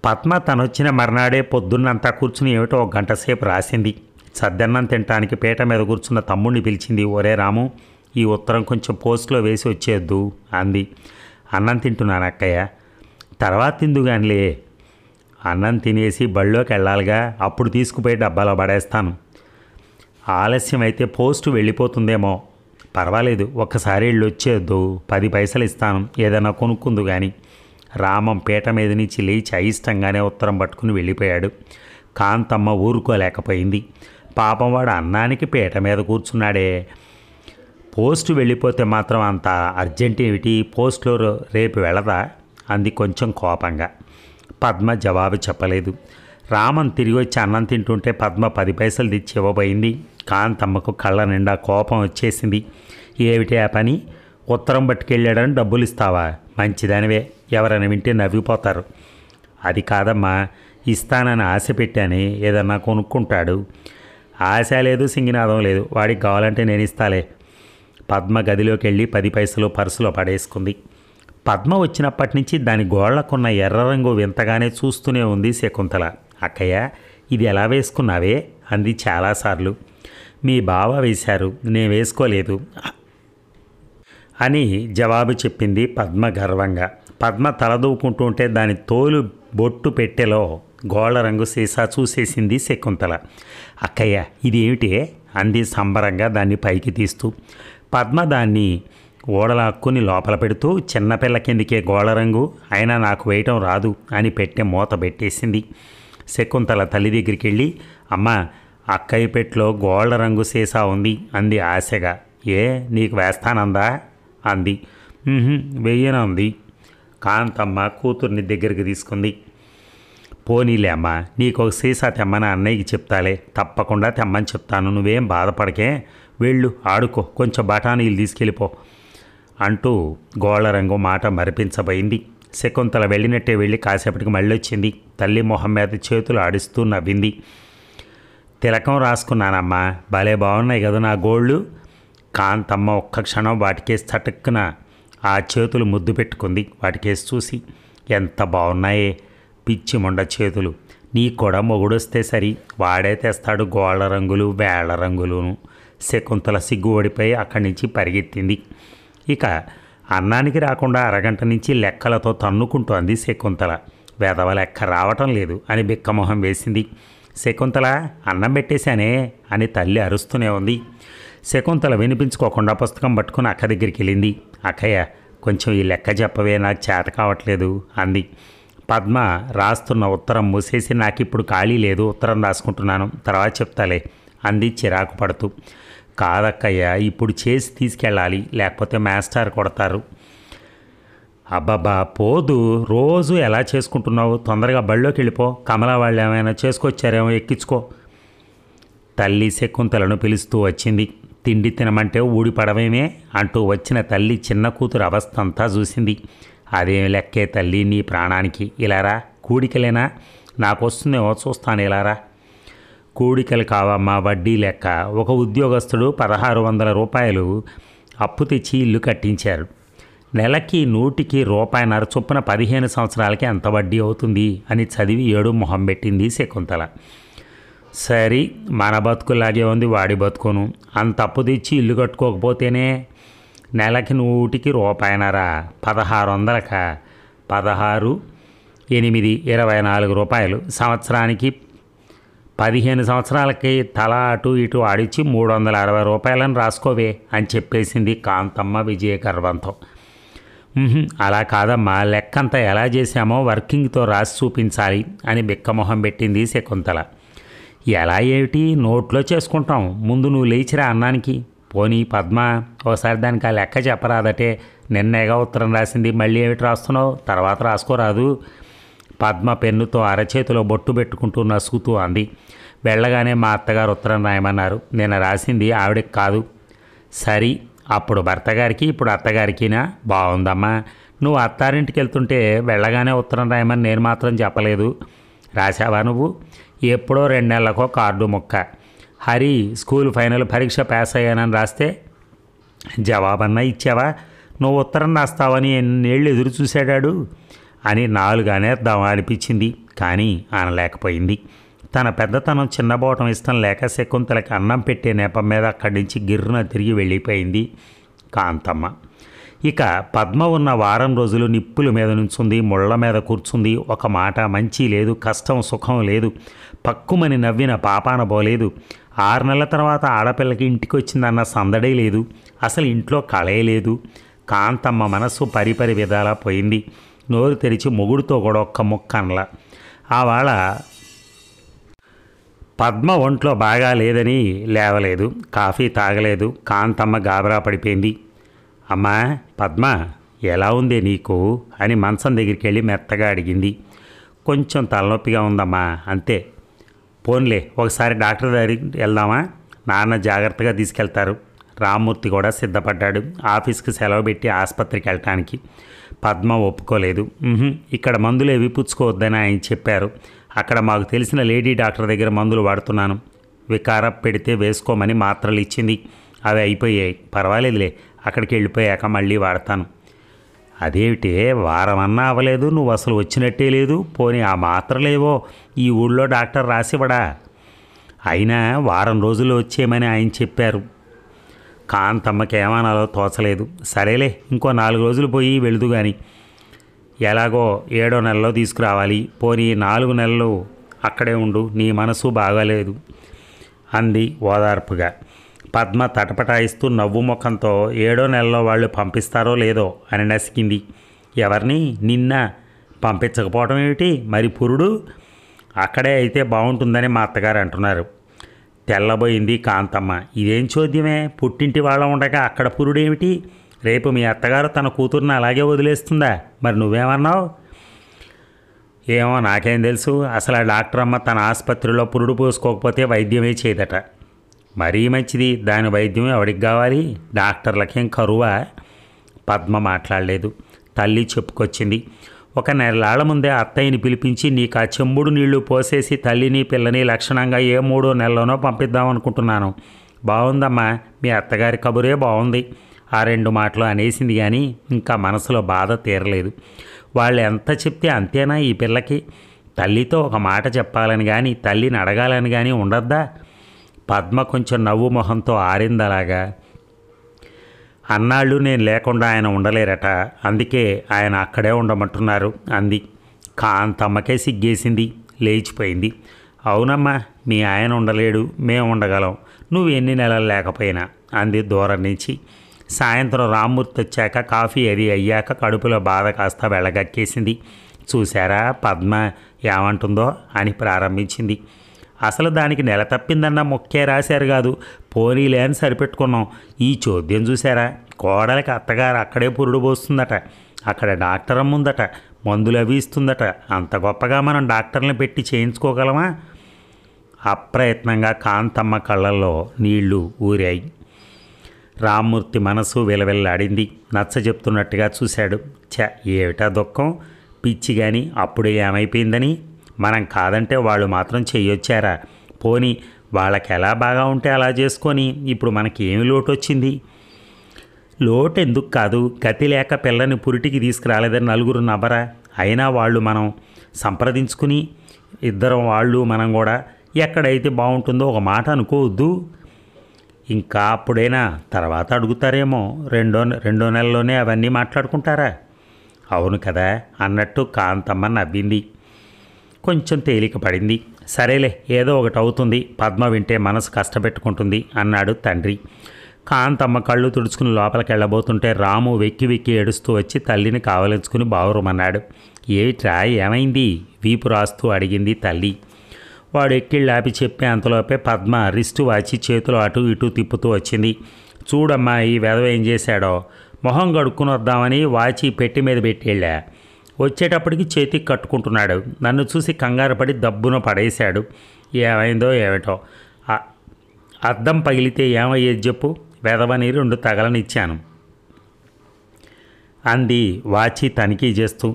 పద్మ తనొచ్చిన మర్నాడే పొద్దున్నంతా కూర్చుని ఏమిటో 1 గంట సేపు రాసింది. సద్దన్నం తినటానికి పీట మీద కూర్చున్న తమ్ముడిని పిలిచింది. ఒరే రాము, ఈ ఉత్తరం కొంచెం పోస్ట్లో వేసి వచ్చేద్దు అంది. అన్నం తింటున్నాను అక్కయ్య. తర్వాత తిందుగానిలే. అన్నం తినేసి బళ్ళోకి వెళ్ళాలిగా, అప్పుడు తీసుకుపోయి డబ్బాలో పడేస్తాను. ఆలస్యం అయితే పోస్టు వెళ్ళిపోతుందేమో. పర్వాలేదు, ఒక్కసారి వెళ్ళి వచ్చేద్దు, 10 పైసలు ఇస్తాను, ఏదైనా కొనుక్కుందు కానీ. రామం పీట మీద నుంచి లేచి అయిష్టంగానే ఉత్తరం పట్టుకుని వెళ్ళిపోయాడు. కాంతమ్మ ఊరుకోలేకపోయింది. పాపం వాడు అన్నానికి పీట మీద కూర్చున్నాడే. పోస్టు వెళ్ళిపోతే మాత్రం అంత అర్జెంట్ ఏమిటి, పోస్టులో రేపు వెళ్ళదా అంది కొంచెం కోపంగా. పద్మ జవాబు చెప్పలేదు. రామన్ తిరిగి వచ్చి అన్నం తింటుంటే పద్మ 10 పైసలు తెచ్చి ఇవ్వబోయింది. కాంతమ్మకు కళ్ళ నిండా కోపం వచ్చేసింది. ఏమిటి ఆ పని? ఉత్తరం పట్టుకెళ్ళాడని డబ్బులు ఇస్తావా? మంచిదానివే, ఎవరైనా వింటే నవ్విపోతారు. అది కాదమ్మా, ఇస్తానని ఆశ పెట్టానే, ఏదన్నా కొనుక్కుంటాడు. ఆశ లేదు, సింగినాదం లేదు, వాడికి కావాలంటే నేను ఇస్తాలే. పద్మ గదిలోకి వెళ్ళి 10 పైసలు పర్సులో పడేసుకుంది. పద్మ వచ్చినప్పటి నుంచి దాని గోళ్లకున్న ఎర్ర రంగు వింతగానే చూస్తూనే ఉంది శకుంతల. అక్కయ్య, ఇది ఎలా వేసుకున్నావే అంది చాలాసార్లు. మీ బావ వేశారు, నేను వేసుకోలేదు అని జవాబు చెప్పింది పద్మ గర్వంగా. పద్మ తలదూకుంటుంటే దాని తోలు బొట్టు పెట్టెలో గోళ్ళ రంగు సీసా చూసేసింది శకుంతల. అక్కయ్య ఇదేమిటే అంది సంబరంగా దాన్ని పైకి తీస్తూ. పద్మ దాన్ని ఓడలాక్కుని లోపల పెడుతూ, చిన్నపిల్ల కిందికే గోళ్ళ రంగు, అయినా నాకు వేయటం రాదు అని పెట్టే మూత పెట్టేసింది. శకుంతల తల్లి దగ్గరికి వెళ్ళి, అమ్మ అక్కయ్య పెట్లో గోళ్ళ రంగు సీసా ఉంది అంది ఆశగా. ఏ నీకు వేస్తానందా అంది. వెయ్యనంది. కాంతమ్మ కూతుర్ని దగ్గరికి తీసుకుంది. పోనీలే అమ్మ, నీకు ఒక సీసా తెమ్మని అన్నయ్యకి చెప్తాలే, తప్పకుండా తెమ్మని చెప్తాను, నువ్వేం బాధపడకే, వెళ్ళు ఆడుకో, కొంచెం బఠానీలు తీసుకెళ్ళిపో అంటూ గోళ్ళ రంగు మాట మరిపించబోయింది. శకుంతల వెళ్ళినట్టే వెళ్ళి కాసేపటికి మళ్ళీ వచ్చింది. తల్లి మొహం మీద చేతులు ఆడిస్తూ నవ్వింది. తిలకం రాసుకున్నానమ్మా, భలే బాగున్నాయి కదా నా గోళ్ళు. కాంతమ్మ ఒక్క క్షణం వాటికేసి చటుక్కున ఆ చేతులు ముద్దు పెట్టుకుంది. వాటికేసి చూసి, ఎంత బాగున్నాయే పిచ్చి మొండ చేతులు, నీకు కూడా మొగుడొస్తే సరి, వాడే తెస్తాడు గోళ్ళ రంగులు వేళ్ల రంగులును. శకుంతల సిగ్గు ఓడిపోయి అక్కడి నుంచి పరిగెత్తింది. ఇక అన్నానికి రాకుండా అరగంట నుంచి లెక్కలతో తన్నుకుంటూ అంది శకుంతల. వెధవ లెక్క రావటం లేదు అని బిక్కమొహం వేసింది. శకుంతల అన్నం పెట్టేశానే అని తల్లి అరుస్తూనే ఉంది. శకుంతల వినిపించుకోకుండా పుస్తకం పట్టుకుని అక్క దగ్గరికి వెళ్ళింది. అక్కయ్య కొంచెం ఈ లెక్క చెప్పవే, నాకు చేత కావట్లేదు అంది. పద్మ రాస్తున్న ఉత్తరం మూసేసి, నాకు ఇప్పుడు ఖాళీ లేదు, ఉత్తరం రాసుకుంటున్నాను, తర్వాత చెప్తాలే అంది చిరాకు పడుతూ. కాదక్కయ్య, ఇప్పుడు చేసి తీసుకెళ్ళాలి, లేకపోతే మాస్టర్ కొడతారు. అబ్బబ్బా పోదు, రోజు ఎలా చేసుకుంటున్నావు, తొందరగా బళ్ళోకి వెళ్ళిపో, కమలా వాళ్ళు ఏమైనా చేసుకొచ్చారేమో, ఎక్కించుకో. తల్లి శకుంతలను పిలుస్తూ వచ్చింది. తిండి తినమంటే ఊడిపడవేమే అంటూ వచ్చిన తల్లి చిన్న కూతురు అవస్థ అంతా చూసింది. అదేం లెక్కే తల్లి నీ ప్రాణానికి, ఇలారా కూడికలేనా, నాకు వస్తుందేమో చూస్తాను, ఇలారా. కూడికలు కావమ్మా, వడ్డీ లెక్క. ఒక ఉద్యోగస్తుడు 1600 రూపాయలు అప్పు తెచ్చి ఇల్లు కట్టించారు. నెలకి 100కి రూపాయన్నర చొప్పున 15 సంవత్సరాలకి ఎంత వడ్డీ అవుతుంది అని చదివి ఏడు మొహం పెట్టింది శకుంతల. సరి, మన బతుకులాగే ఉంది వాడి బతుకును. అంత అప్పు తెచ్చి ఇల్లు కట్టుకోకపోతేనే నెలకి 100కి రూపాయన్నర, 1600క 16 8 24 రూపాయలు, సంవత్సరానికి 15 సంవత్సరాలకి తల అటు ఇటు ఆడిచ్చి 360 రూపాయలని రాసుకోవే అని చెప్పేసింది కాంతమ్మ విజయ గర్వంతో. అలా కాదమ్మా, లెక్కంతా ఎలా చేశామో వర్కింగ్తో రాసి చూపించాలి అని బిక్కమొహం పెట్టింది శకుంతల. ఎలా ఏమిటి, నోట్లో చేసుకుంటాం, ముందు నువ్వు లేచిరా అన్నానికి. పోనీ పద్మ, ఒకసారి దానికి ఆ లెక్క చెప్పరాదటే, నిన్నేగా ఉత్తరం రాసింది, మళ్ళీ ఏమిటి రాస్తున్నావు, తర్వాత రాసుకోరాదు. పద్మ పెన్నుతో అరచేతిలో బొట్టు పెట్టుకుంటూ నసుగుతూ అంది. వెళ్ళగానే మా అత్తగారు ఉత్తరం రాయమన్నారు, నేను రాసింది ఆవిడకి కాదు. సరి, అప్పుడు భర్తగారికి ఇప్పుడు అత్తగారికినా? బాగుందమ్మా, నువ్వు అత్తారింటికి వెళ్తుంటే వెళ్ళగానే ఉత్తరం రాయమని నేను మాత్రం చెప్పలేదు. రాశావా నువ్వు? ఎప్పుడో 2 నెలలకో కార్డు ముక్క. హరి స్కూల్ ఫైనల్ పరీక్ష పాస్ అయ్యానని రాస్తే జవాబన్నా ఇచ్చావా? నువ్వు ఉత్తరం రాస్తావని ఎన్నేళ్ళు ఎదురు చూశాడాడు అని 4 అనేద్దామా అనిపించింది, కానీ అనలేకపోయింది. తన పెద్దతనం చిన్నబోవటం ఇష్టం లేక శకుంతలకి అన్నం పెట్టే నెపం మీద అక్కడి నుంచి గిర్రున తిరిగి వెళ్ళిపోయింది కాంతమ్మ. ఇక పద్మ ఉన్న వారం రోజులు నిప్పుల మీద నుంచుంది, ముళ్ళ మీద కూర్చుంది. ఒక మాట మంచి లేదు, కష్టం సుఖం లేదు, పక్కుమని నవ్విన పాపాన పోలేదు. 6 నెలల తర్వాత ఆడపిల్లకి ఇంటికి వచ్చిందన్న సందడే లేదు, అసలు ఇంట్లో కళే లేదు. కాంతమ్మ మనస్సు పరిపరి విధాలా పోయింది. నోరు తెరిచి మొగుడితో కూడా ఒక్క ముక్క అనలా. ఆవాళ పద్మ ఒంట్లో బాగా లేదని లేవలేదు, కాఫీ తాగలేదు. కాంతమ్మ గాబరా పడిపోయింది. అమ్మా పద్మ, ఎలా ఉంది నీకు అని మంచం దగ్గరికి వెళ్ళి మెత్తగా అడిగింది. కొంచెం తలనొప్పిగా ఉందమ్మా, అంతే. పోన్లే, ఒకసారి డాక్టర్ దగ్గరికి వెళ్దామా, నాన్న జాగ్రత్తగా తీసుకెళ్తారు. రామ్మూర్తి కూడా సిద్ధపడ్డాడు ఆఫీస్కి సెలవు పెట్టి ఆసుపత్రికి వెళ్ళటానికి. పద్మ ఒప్పుకోలేదు. ఇక్కడ మందులు ఏవి పుచ్చుకోవద్దని ఆయన చెప్పారు. అక్కడ మాకు తెలిసిన లేడీ డాక్టర్ దగ్గర మందులు వాడుతున్నాను. వికారం పెడితే వేసుకోమని మాత్రలు ఇచ్చింది, అవి అయిపోయాయి. పర్వాలేదులే, అక్కడికి వెళ్ళిపోయాక మళ్ళీ వాడతాను. అదేమిటే వారమన్నా అవ్వలేదు, నువ్వు అసలు వచ్చినట్టే లేదు, పోనీ ఆ మాత్రలేవో ఈ ఊళ్ళో డాక్టర్ రాసివ్వడా? అయినా వారం రోజులు వచ్చేయమని ఆయన చెప్పారు. కాంతమ్మకి ఏమనాలో తోచలేదు. సరేలే, ఇంకో 4 రోజులు పోయి వెళుదు కానీ, ఎలాగో 7వ నెలలో తీసుకురావాలి, పోనీ 4 నెలలు అక్కడే ఉండు, నీ మనసు బాగాలేదు అంది ఓదార్పుగా. పద్మ తటపటాయిస్తూ నవ్వు ముఖంతో 7వ నెలలో వాళ్ళు పంపిస్తారో లేదో అని నసికింది. ఎవరిని? నిన్న పంపించకపోవడం ఏమిటి? మరి పురుడు అక్కడే అయితే బాగుంటుందని మా అత్తగారు అంటున్నారు. తెల్లబోయింది కాంతమ్మ. ఇదేం చోద్యమే, పుట్టింటి వాళ్ళ ఉండగా అక్కడ పురుడేమిటి? రేపు మీ అత్తగారు తన కూతుర్ని అలాగే వదిలేస్తుందా? మరి నువ్వేమన్నావు? ఏమో నాకేం తెలుసు. అసలు ఆ డాక్టర్ అమ్మ తన ఆసుపత్రిలో పురుడు పోసుకోకపోతే వైద్యమే చేయదట. మరీ మంచిది, దాని వైద్యం ఎవడికి కావాలి? డాక్టర్లకేం కరువా? పద్మ మాట్లాడలేదు. తల్లి చెప్పుకొచ్చింది. 1 నెలాళ్ల ముందే అత్తయ్యని పిలిపించి నీకు ఆ చెంబుడు నీళ్లు పోసేసి తల్లిని పిల్లని లక్షణంగా ఏ 3వ నెలలోనో పంపిద్దామనుకుంటున్నాను. బాగుందమ్మా, మీ అత్తగారి కబురే బాగుంది. ఆ 2 మాటలు అనేసింది కానీ ఇంకా మనసులో బాధ తీరలేదు. వాళ్ళు ఎంత చెప్తే అంతేనా ఈ పిల్లకి? తల్లితో ఒక మాట చెప్పాలని కానీ తల్లిని అడగాలని కానీ ఉండద్దా? పద్మ కొంచెం నవ్వు మొహంతో ఆరిందలాగా. అన్నాళ్ళు నేను లేకుండా ఆయన ఉండలేరట, అందుకే ఆయన అక్కడే ఉండమంటున్నారు అంది. కాంతమ్మకే సిగ్గేసింది, లేచిపోయింది. అవునమ్మా, మీ ఆయన ఉండలేడు, మేము ఉండగలం, నువ్వు ఎన్ని నెలలు లేకపోయినా అంది దూరం నుంచి. సాయంత్రం రామ్మూర్తి వచ్చాక కాఫీ అది అయ్యాక కడుపులో బాధ కాస్త వెళ్ళగక్కేసింది. చూశారా పద్మ ఏమంటుందో అని ప్రారంభించింది. అసలు దానికి నెల తప్పిందన్న మొక్కే రాశారు కాదు, పోనీలే అని సరిపెట్టుకున్నాం. ఈ చోద్యం చూసారా, కోడలికి అత్తగారు అక్కడే పురుడు పోస్తుందట, అక్కడ డాక్టర్ అమ్ముందట, మందులు అవి ఇస్తుందట. అంత గొప్పగా మనం డాక్టర్ని పెట్టి చేయించుకోగలమా? అప్రయత్నంగా కాంతమ్మ కళ్ళల్లో నీళ్లు ఊరాయి. రామ్మూర్తి మనసు విలవిల్లాడింది. నచ్చ చెప్తున్నట్టుగా చూశాడు. ఏమిటా దుఃఖం, పిచ్చి కానీ అప్పుడే ఏమైపోయిందని? మనం కాదంటే వాళ్ళు మాత్రం చెయ్యొచ్చారా? పోనీ వాళ్ళకి ఎలా బాగా ఉంటే అలా చేసుకొని ఇప్పుడు మనకి ఏమి లోటు వచ్చింది? లోటు ఎందుకు కాదు, గతి లేక పిల్లని పురిటికి తీసుకురాలేదని నలుగురు నవ్వరా? అయినా వాళ్ళు మనం సంప్రదించుకుని ఇద్దరం వాళ్ళు మనం కూడా ఎక్కడైతే బాగుంటుందో ఒక మాట అనుకోవద్దు. ఇంకా అప్పుడైనా తర్వాత అడుగుతారేమో, రెండో నెలలోనే అవన్నీ మాట్లాడుకుంటారా? అవును కదా అన్నట్టు కాంతమ్మ నవ్వింది. కొంచెం తేలిక పడింది. సరేలే, ఏదో ఒకటి అవుతుంది, పద్మ వింటే మనసు కష్టపెట్టుకుంటుంది అన్నాడు తండ్రి. కాంతమ్మ కళ్ళు తుడుచుకుని లోపలికి వెళ్ళబోతుంటే రాము వెక్కి వెక్కి ఏడుస్తూ వచ్చి తల్లిని కావలించుకుని బావురమన్నాడు. ఏమిట్రా, ఏమైంది? వీపు రాస్తూ అడిగింది తల్లి. వాడు ఎక్కిళ్ళాపి చెప్పే అంతలోపే పద్మ రిస్టు వాచి చేతులు అటు ఇటు తిప్పుతూ వచ్చింది. చూడమ్మా, ఈ వెధవ ఏం చేశాడో, మొహం కడుక్కుని వద్దామని వాచి పెట్టి మీద పెట్టేళ్ళా, వచ్చేటప్పటికి చేతికి కట్టుకుంటున్నాడు. నన్ను చూసి కంగారు పడి దబ్బున పడేశాడు. ఏమైందో ఏమిటో, అద్దం పగిలితే ఏమయ్యేది చెప్పు? వెధవని 2 తగలనిచ్చాను అంది వాచి తనిఖీ చేస్తూ.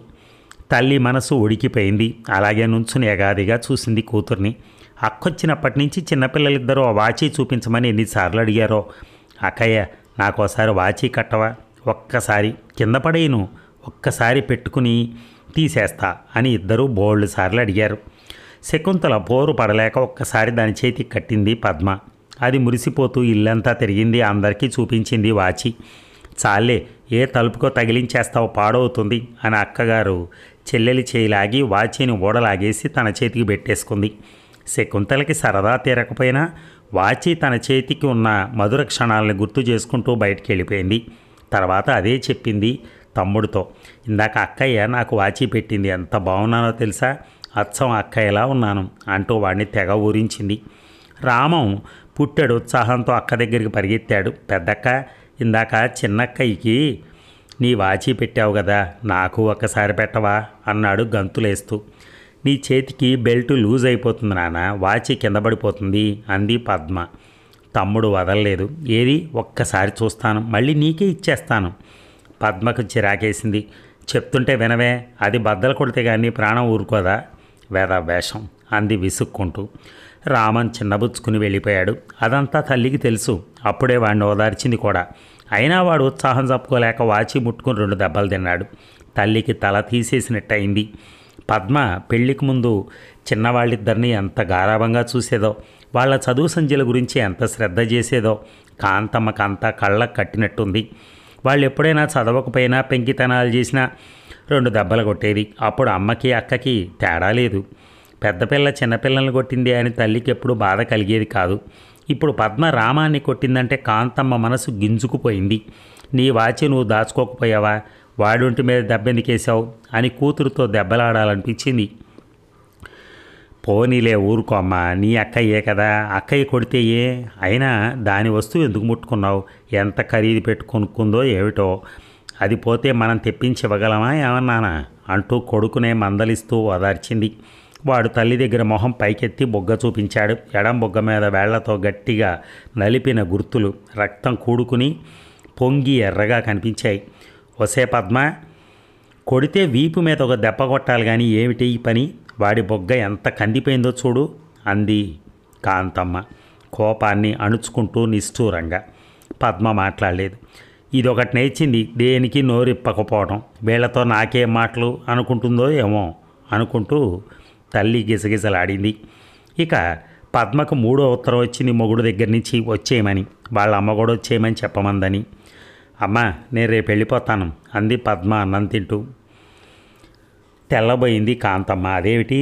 తల్లి మనసు ఉడికిపోయింది. అలాగే నుంచుని ఎగాదిగా చూసింది కూతుర్ని. అక్కొచ్చినప్పటి నుంచి చిన్నపిల్లలిద్దరూ ఆ వాచి చూపించమని ఎన్నిసార్లు అడిగారో. అక్కయ్య, నాకోసారి వాచి కట్టవా? ఒక్కసారి కింద పడేయను, ఒక్కసారి పెట్టుకుని తీసేస్తా అని ఇద్దరూ బోల్డ్ సార్లు అడిగారు. శకుంతల పోరు పడలేక ఒక్కసారి దాని చేతికి కట్టింది పద్మ. అది మురిసిపోతూ ఇల్లంతా తిరిగింది, అందరికీ చూపించింది వాచి. చాలే, ఏ తలుపుకో తగిలించేస్తావు, పాడవుతుంది అని అక్కగారు చెల్లెలి చేయిలాగి వాచిని ఓడలాగేసి తన చేతికి పెట్టేసుకుంది. శకుంతలకి సరదా తీరకపోయినా వాచి తన చేతికి ఉన్న మధుర క్షణాలను గుర్తు చేసుకుంటూ బయటికి వెళ్ళిపోయింది. తర్వాత అదే చెప్పింది తమ్ముడితో. ఇందాక అక్కయ్య నాకు వాచి పెట్టింది, ఎంత బాగున్నానో తెలుసా, అచ్చం అక్కయ్యలా ఉన్నాను అంటూ వాడిని తెగ ఊరించింది. రామం పుట్టాడు ఉత్సాహంతో అక్క దగ్గరికి పరిగెత్తాడు. పెద్దక్క, ఇందాక చిన్నక్కయ్యకి నీ వాచి పెట్టావు కదా, నాకు ఒక్కసారి పెట్టవా అన్నాడు గంతులేస్తూ. నీ చేతికి బెల్ట్ లూజ్ అయిపోతుంది నాన్న, వాచి కింద పడిపోతుంది అంది పద్మ. తమ్ముడు వదలలేదు. ఏది, ఒక్కసారి చూస్తాను, మళ్ళీ నీకే ఇచ్చేస్తాను. పద్మకు చిరాకేసింది. చెప్తుంటే వినవే, అది బద్దలు కొడితే కానీ ప్రాణం ఊరుకోదా? వేషం అంది విసుక్కుంటూ. రామన్ చిన్నబుచ్చుకుని వెళ్ళిపోయాడు. అదంతా తల్లికి తెలుసు, అప్పుడే వాడిని ఓదార్చింది కూడా. అయినా వాడు ఉత్సాహం చెప్పుకోలేక వాచి ముట్టుకుని 2 దెబ్బలు తిన్నాడు. తల్లికి తల తీసేసినట్టయింది. పద్మ పెళ్లికి ముందు చిన్నవాళ్ళిద్దరినీ ఎంత గారాభంగా చూసేదో, వాళ్ళ చదువు సంధ్యల గురించి ఎంత శ్రద్ధ చేసేదో కాంతమ్మకంతా కళ్ళకు కట్టినట్టుంది. వాళ్ళు ఎప్పుడైనా చదవకపోయినా పెంకితనాలు చేసినా 2 దెబ్బలు కొట్టేది. అప్పుడు అమ్మకి అక్కకి తేడా లేదు. పెద్ద పిల్ల చిన్నపిల్లల్ని కొట్టింది అని తల్లికి ఎప్పుడూ బాధ కలిగేది కాదు. ఇప్పుడు పద్మ రామాన్ని కొట్టిందంటే కాంతమ్మ మనసు గింజుకుపోయింది. నీ వాచి నువ్వు దాచుకోకపోయావా, వాడుంటి మీద దెబ్బెందుకేసావు అని కూతురుతో దెబ్బలాడాలనిపించింది. పోనీలే ఊరుకోమ్మ, నీ అక్కయ్యే కదా, అక్కయ్య కొడితే ఏ అయినా దాని వస్తువు ఎందుకు ముట్టుకున్నావు, ఎంత ఖరీదు పెట్టి కొనుక్కుందో ఏమిటో, అది పోతే మనం తెప్పించి ఇవ్వగలమా ఏమన్నానా అంటూ కొడుకునే మందలిస్తూ ఓదార్చింది. వాడు తల్లి దగ్గర మొహం పైకెత్తి బొగ్గ చూపించాడు. ఎడం బొగ్గ మీద వేళ్లతో గట్టిగా నలిపిన గుర్తులు రక్తం కూడుకుని పొంగి ఎర్రగా కనిపించాయి. ఒసే పద్మ, కొడితే వీపు మీద ఒక దెబ్బ కొట్టాలి కానీ ఏమిటి ఈ పని, వాడి బొగ్గ ఎంత కందిపోయిందో చూడు అంది కాంతమ్మ కోపాన్ని అణుచుకుంటూ నిష్ఠూరంగా. పద్మ మాట్లాడలేదు. ఇదొకటి నేర్చింది, దేనికి నోరిప్పకపోవడం, వీళ్లతో నాకేం మాటలు అనుకుంటుందో ఏమో అనుకుంటూ తల్లి గిజగిజలాడింది. ఇక పద్మకు 3వ ఉత్తరం వచ్చింది మొగుడు దగ్గర నుంచి, వచ్చేయమని, వాళ్ళ అమ్మ కూడా వచ్చేయమని చెప్పమందని. అమ్మ నేను రేపు వెళ్ళిపోతాను అంది పద్మ అన్నం తింటూ. తెల్లబోయింది కాంతమ్మ. అదేమిటి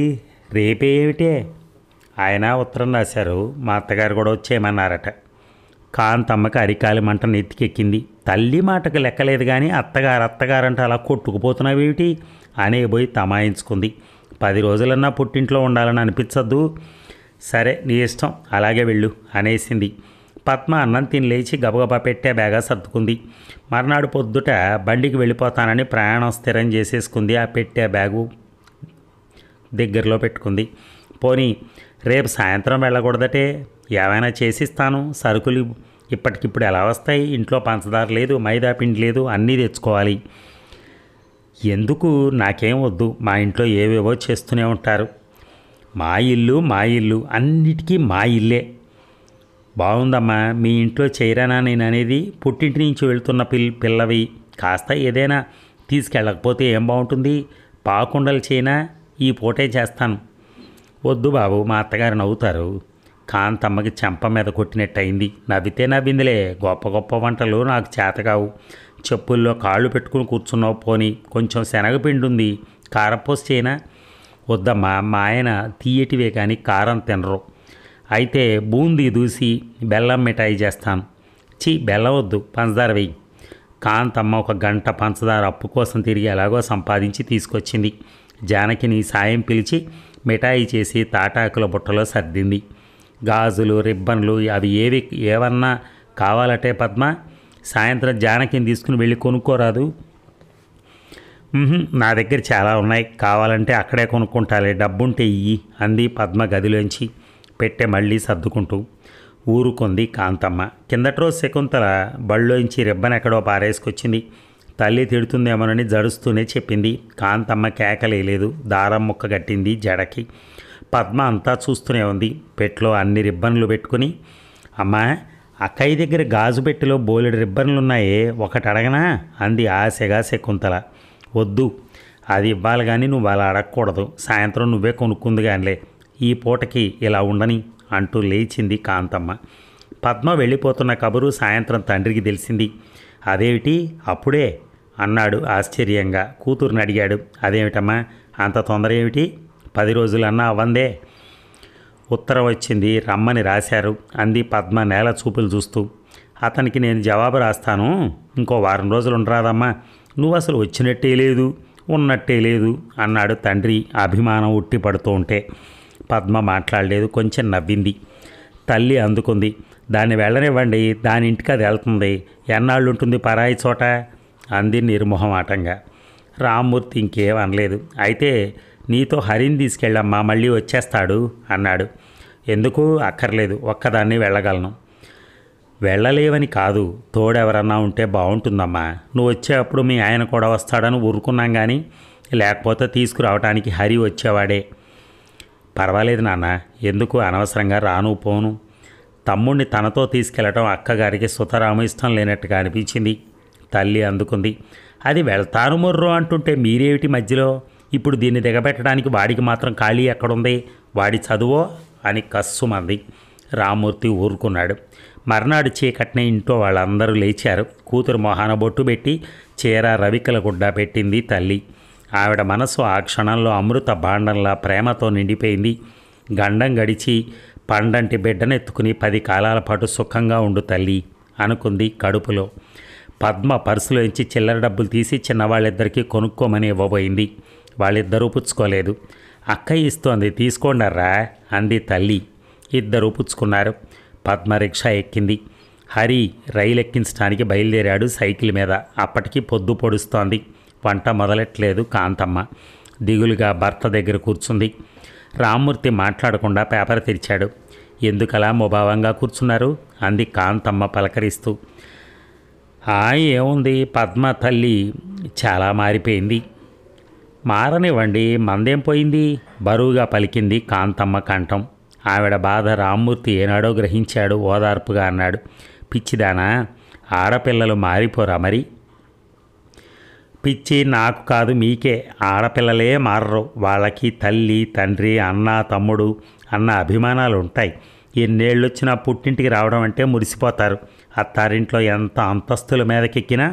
రేపే ఏమిటే? ఆయన ఉత్తరం రాశారు, మా అత్తగారు కూడా వచ్చేయమన్నారట. కాంతమ్మకి అరికాలి మంట నెత్తికెక్కింది. తల్లి మాటకు లెక్కలేదు కానీ అత్తగారంటే అలా కొట్టుకుపోతున్నావేమిటి అనేబోయి తమాయించుకుంది. 10 రోజులన్నా పుట్టింట్లో ఉండాలని అనిపించద్దు. సరే నీ ఇష్టం, అలాగే వెళ్ళు అనేసింది. పద్మ అన్నం తిని లేచి గబగబా పెట్టే బ్యాగా సర్దుకుంది. మర్నాడు పొద్దుట బండికి వెళ్ళిపోతానని ప్రయాణం స్థిరం చేసేసుకుంది. ఆ పెట్టే బ్యాగు దగ్గరలో పెట్టుకుంది. పోనీ రేపు సాయంత్రం వెళ్ళకూడదటే, ఏమైనా చేసిస్తాను, సరుకులు ఇప్పటికిప్పుడు ఎలా వస్తాయి, ఇంట్లో పంచదార లేదు, మైదా పిండి లేదు, అన్నీ తెచ్చుకోవాలి. ఎందుకు, నాకేం వద్దు, మా ఇంట్లో ఏవేవో చేస్తూనే ఉంటారు. మా ఇల్లు అన్నిటికీ మా ఇల్లే. బాగుందమ్మా, మీ ఇంట్లో చేయరానా నేను అనేది, పుట్టింటి నుంచి వెళ్తున్న పిల్లవి, కాస్త ఏదైనా తీసుకెళ్ళకపోతే ఏం బాగుంటుంది, పాకుండలు చేయనా, ఈ పూటే చేస్తాను. వద్దు బాబు, మా అత్తగారు నవ్వుతారు. కాంతమ్మకి చెంప మీద కొట్టినట్టయింది. నవ్వితే నవ్విందిలే, గొప్ప గొప్ప వంటలు నాకు చేతకావు, చెప్పుల్లో కాళ్ళు పెట్టుకుని కూర్చున్నావు, పోని కొంచెం శనగపిండి ఉంది, కారపూస చేయనా. వద్దమ్మా, మా ఆయన తీయటివే కానీ కారం తినరు. అయితే బూందీ దూసి బెల్లం మిఠాయి చేస్తాను. బెల్లం వద్దు, పంచదార వెయ్యి. కాంతమ్మ 1 గంట పంచదార అప్పు కోసం తిరిగి ఎలాగో సంపాదించి తీసుకొచ్చింది. జానకిని సాయం పిలిచి మిఠాయి చేసి తాటాకుల బుట్టలో సర్దింది. గాజులు రిబ్బన్లు అవి ఏవన్నా కావాలటే పద్మ, సాయంత్రం జానకిని తీసుకుని వెళ్ళి కొనుక్కోరాదు. నా దగ్గర చాలా ఉన్నాయి, కావాలంటే అక్కడే కొనుక్కుంటాలే, డబ్బుంటే ఇయ్యి అంది పద్మ గదిలోంచి. పెట్టె మళ్ళీ సర్దుకుంటూ. ఊరుకుంది కాంతమ్మ. కిందటి రోజు శకుంతల బళ్ళోంచి రిబ్బన్ ఎక్కడో పారేసుకొచ్చింది. తల్లి తిడుతుందేమోనని జడుస్తూనే చెప్పింది. కాంతమ్మ కేకలేదు, దారం ముక్క కట్టింది జడకి. పద్మ అంతా చూస్తూనే ఉంది. పెట్లో అన్ని రిబ్బన్లు పెట్టుకుని, అమ్మా అక్కయ్య దగ్గర గాజు పెట్టెలో బోలెడు రిబ్బన్లున్నాయే, ఒకటి అడగనా అంది ఆశగా శకుంతల. వద్దు, అది ఇవ్వాలి కానీ నువ్వు అలా అడగకూడదు, సాయంత్రం నువ్వే కొనుక్కుంది కానిలే, ఈ పూటకి ఇలా ఉండని అంటూ లేచింది కాంతమ్మ. పద్మ వెళ్ళిపోతున్న కబురు సాయంత్రం తండ్రికి తెలిసింది. అదేమిటి అప్పుడే అన్నాడు ఆశ్చర్యంగా. కూతురుని అడిగాడు. అదేమిటమ్మా అంత తొందర ఏమిటి, 10 రోజులన్నా అవ్వందే. ఉత్తరం వచ్చింది, రమ్మని రాశారు అంది పద్మ నేల చూపులు చూస్తూ. అతనికి నేను జవాబు రాస్తాను, ఇంకో వారం రోజులు ఉండరాదమ్మా, నువ్వు అసలు వచ్చినట్టే లేదు ఉన్నట్టే లేదు అన్నాడు తండ్రి అభిమానం ఉట్టి పడుతూ ఉంటే. పద్మ మాట్లాడలేదు, కొంచెం నవ్వింది. తల్లి అందుకుంది. దాన్ని వెళ్ళనివ్వండి, దాని ఇంటికి అది వెళ్తుంది, ఎన్నాళ్ళు ఉంటుంది పరాయి చోట అంది నిర్మోహమాటంగా. రామ్మూర్తి ఇంకేం అనలేదు. అయితే నీతో హరిని తీసుకెళ్ళమ్మా, మళ్ళీ వచ్చేస్తాడు అన్నాడు. ఎందుకు, అక్కర్లేదు, ఒక్కదాన్ని వెళ్ళగలను. వెళ్ళలేవని కాదు, తోడెవరన్నా ఉంటే బాగుంటుందమ్మా, నువ్వు వచ్చేటప్పుడు మీ ఆయన కూడా వస్తాడని ఊరుకున్నాం కానీ లేకపోతే తీసుకురావటానికి హరి వచ్చేవాడే. పర్వాలేదు నాన్న, ఎందుకు అనవసరంగా రాను పోను. తమ్ముడిని తనతో తీసుకెళ్లడం అక్కగారికి సుతరాము ఇష్టం లేనట్టుగా అనిపించింది. తల్లి అందుకుంది. అది వెళ్తాను మొర్రో అంటుంటే మీరేమిటి మధ్యలో? ఇప్పుడు దీన్ని దిగబెట్టడానికి వాడికి మాత్రం ఖాళీ ఎక్కడుంది? వాడి చదువో అని కస్సుమంది. రామ్మూర్తి ఊరుకున్నాడు. మర్నాడు చీకట్నే ఇంట్లో వాళ్ళందరూ లేచారు. కూతురు మొహాన బొట్టు పెట్టి చీర రవికల గుడ్డ పెట్టింది తల్లి. ఆవిడ మనసు ఆ క్షణంలో అమృత భాండంలా ప్రేమతో నిండిపోయింది. గండం గడిచి పండంటి బిడ్డనెత్తుకుని 10 కాలాల పాటు సుఖంగా ఉండు తల్లి అనుకుంది కడుపులో. పద్మ పర్సులోంచి చిల్లర డబ్బులు తీసి చిన్నవాళ్ళిద్దరికీ కొనుక్కోమని ఇవ్వబోయింది. వాళ్ళిద్దరూ పుచ్చుకోలేదు. అక్క ఇస్తోంది, తీసుకోండర్రా అంది తల్లి. ఇద్దరూ పుచ్చుకున్నారు. పద్మ రిక్షా ఎక్కింది. హరి రైలు ఎక్కించడానికి బయలుదేరాడు సైకిల్ మీద. అప్పటికి పొద్దు పొడుస్తోంది. వంట మొదలెట్లేదు కాంతమ్మ. దిగులుగా భర్త దగ్గర కూర్చుంది. రామ్మూర్తి మాట్లాడకుండా పేపర్ తెరిచాడు. ఎందుకలా ముభావంగా కూర్చున్నారు అంది కాంతమ్మ పలకరిస్తూ. ఏముంది, పద్మ తల్లి చాలా మారిపోయింది. మారనివ్వండి, మందేం పోయింది బరువుగా పలికింది కాంతమ్మ కంఠం. ఆవిడ బాధ రామ్మూర్తి ఏనాడో గ్రహించాడు. ఓదార్పుగా అన్నాడు. పిచ్చిదానా, ఆడపిల్లలు మారిపోరా మరి? పిచ్చి నాకు కాదు మీకే. ఆడపిల్లలే మారరు. వాళ్ళకి తల్లి తండ్రి అన్న తమ్ముడు అన్న అభిమానాలు ఉంటాయి. ఎన్నేళ్ళు వచ్చినా పుట్టింటికి రావడం అంటే మురిసిపోతారు. అత్తారింట్లో ఎంత అంతస్తుల మీదకెక్కినా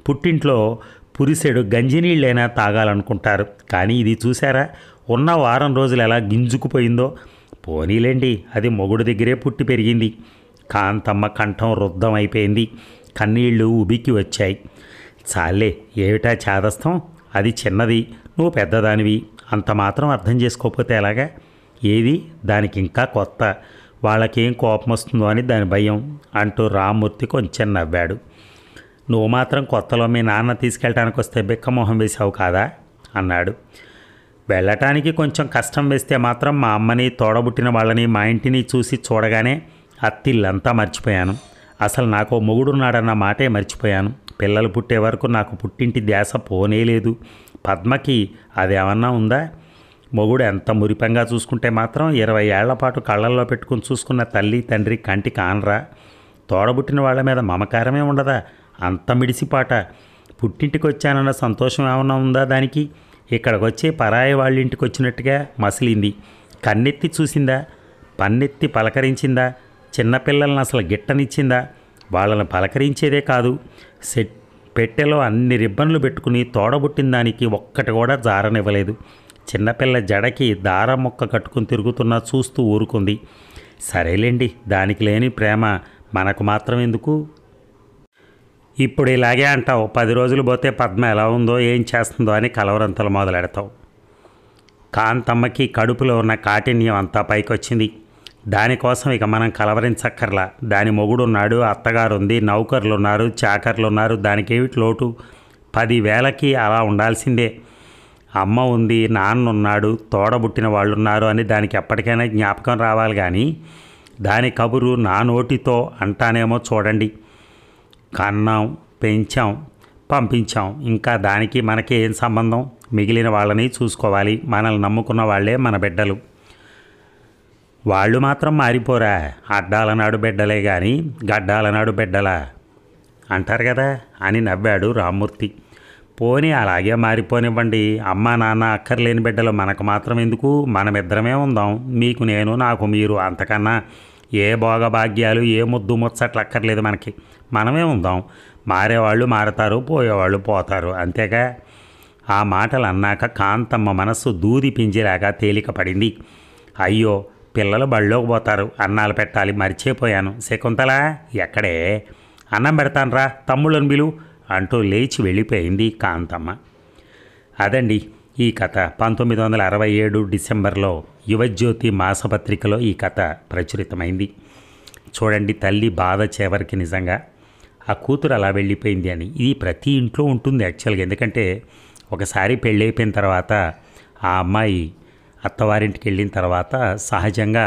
పుట్టింట్లో పురిసెడు గంజినీళ్ళైనా తాగాలనుకుంటారు. కానీ ఇది చూసారా, ఉన్న వారం రోజులు ఎలా గింజుకుపోయిందో. పోనీలేండి, అది మొగుడు దగ్గరే పుట్టి పెరిగింది. కాంతమ్మ కంఠం రుద్ధం అయిపోయింది. కన్నీళ్లు ఉబికి వచ్చాయి. చాలే, ఏమిటా చాదస్తం? అది చిన్నది, నువ్వు పెద్దదానివి. అంత మాత్రం అర్థం చేసుకోకపోతే ఎలాగా? ఏది దానికి ఇంకా కొత్త. వాళ్ళకేం కోపం వస్తుందో అని దాని భయం అంటూ రామ్మూర్తి కొంచెం నవ్వాడు. నువ్వు మాత్రం కొత్తలో మీ నాన్న తీసుకెళ్ళటానికి వస్తే బిక్కమొహం వేసావు కాదా అన్నాడు. వెళ్ళటానికి కొంచెం కష్టం వేస్తే మాత్రం మా అమ్మని తోడబుట్టిన వాళ్ళని మా ఇంటిని చూసి చూడగానే అత్తిల్లంతా మర్చిపోయాను. అసలు నాకు మొగుడున్నాడన్న మాటే మర్చిపోయాను. పిల్లలు పుట్టే వరకు నాకు పుట్టింటి ధ్యాస పోనేలేదు. పద్మకి అదేమన్నా ఉందా? మొగుడు ఎంత మురిపంగా చూసుకుంటే మాత్రం 20 ఏళ్ల పాటు కళ్ళల్లో పెట్టుకుని చూసుకున్న తల్లి తండ్రి కంటి కానరా? తోడబుట్టిన వాళ్ళ మీద మమకారమే ఉండదా? అంత మిడిసిపాట. పుట్టింటికి వచ్చానన్న సంతోషం ఏమన్నా ఉందా దానికి? ఇక్కడికి వచ్చి పరాయి వాళ్ళ ఇంటికి వచ్చినట్టుగా మసిలింది. కన్నెత్తి చూసిందా? పన్నెత్తి పలకరించిందా? చిన్నపిల్లలను అసలు గిట్టనిచ్చిందా? వాళ్ళని పలకరించేదే కాదు, పెట్టెలో అన్ని రిబ్బన్లు పెట్టుకుని తోడబుట్టిన దానికి ఒక్కటి కూడా జారనివ్వలేదు. చిన్నపిల్ల జడకి దారం మొక్క కట్టుకుని తిరుగుతున్నా చూస్తూ ఊరుకుంది. సరేలేండి, దానికి లేని ప్రేమ మనకు మాత్రం ఎందుకు? ఇప్పుడు ఇలాగే అంటావు. 10 రోజులు పోతే పద్మ ఎలా ఉందో ఏం చేస్తుందో అని కలవరంతలు మొదలెడతావు. కాంతమ్మకి కడుపులో ఉన్న కాఠిన్యం అంతా పైకొచ్చింది. దానికోసం ఇక మనం కలవరించక్కర్లా. దాని మొగుడున్నాడు, అత్తగారుంది, నౌకర్లున్నారు, చాకర్లున్నారు. దానికేమిటి లోటు? 10,000కి అలా ఉండాల్సిందే. అమ్మ ఉంది, నాన్న ఉన్నాడు, తోడబుట్టిన వాళ్ళున్నారు అని దానికి ఎప్పటికైనా జ్ఞాపకం రావాలి. కానీ దాని కబురు నా నోటితో అంటానేమో చూడండి. కన్నాం, పెంచాం, పంపించాం. ఇంకా దానికి మనకి ఏం సంబంధం? మిగిలిన వాళ్ళని చూసుకోవాలి. మనల్ని నమ్ముకున్న వాళ్ళే మన బిడ్డలు. వాళ్ళు మాత్రం మారిపోరా? అడ్డాలనాడు బిడ్డలే కానీ గడ్డాలనాడు బిడ్డలా అంటారు కదా అని నవ్వాడు రామ్మూర్తి. పోనీ అలాగే మారిపోనివ్వండి. అమ్మా నాన్న అక్కర్లేని బిడ్డలు మనకు మాత్రం ఎందుకు? మనమిద్దరమే ఉందాం. మీకు నేను, నాకు మీరు. అంతకన్నా ఏ భోగభాగ్యాలు, ఏ ముద్దు ముచ్చట్లు అక్కర్లేదు మనకి. మనమే ఉందాం. మారేవాళ్ళు మారతారు, పోయేవాళ్ళు పోతారు, అంతేగా. ఆ మాటలు అన్నాక కాంతమ్మ మనస్సు దూది పింజిలాగా తేలిక పడింది. అయ్యో, పిల్లలు బళ్ళోకి పోతారు, అన్నాలు పెట్టాలి, మర్చిపోయాను. శకుంతల ఎక్కడే? అన్నం పెడతానరా, తమ్ముళ్ళని పిలు అంటూ లేచి వెళ్ళిపోయింది కాంతమ్మ. అదండి ఈ కథ. 1967 డిసెంబర్లో యువజ్యోతి మాసపత్రికలో ఈ కథ ప్రచురితమైంది. చూడండి తల్లి బాధ చివరికి. నిజంగా ఆ కూతురు అలా వెళ్ళిపోయింది అని. ఇది ప్రతి ఇంట్లో ఉంటుంది యాక్చువల్గా. ఎందుకంటే ఒకసారి పెళ్ళి అయిపోయిన తర్వాత ఆ అమ్మాయి అత్తవారింటికి వెళ్ళిన తర్వాత సహజంగా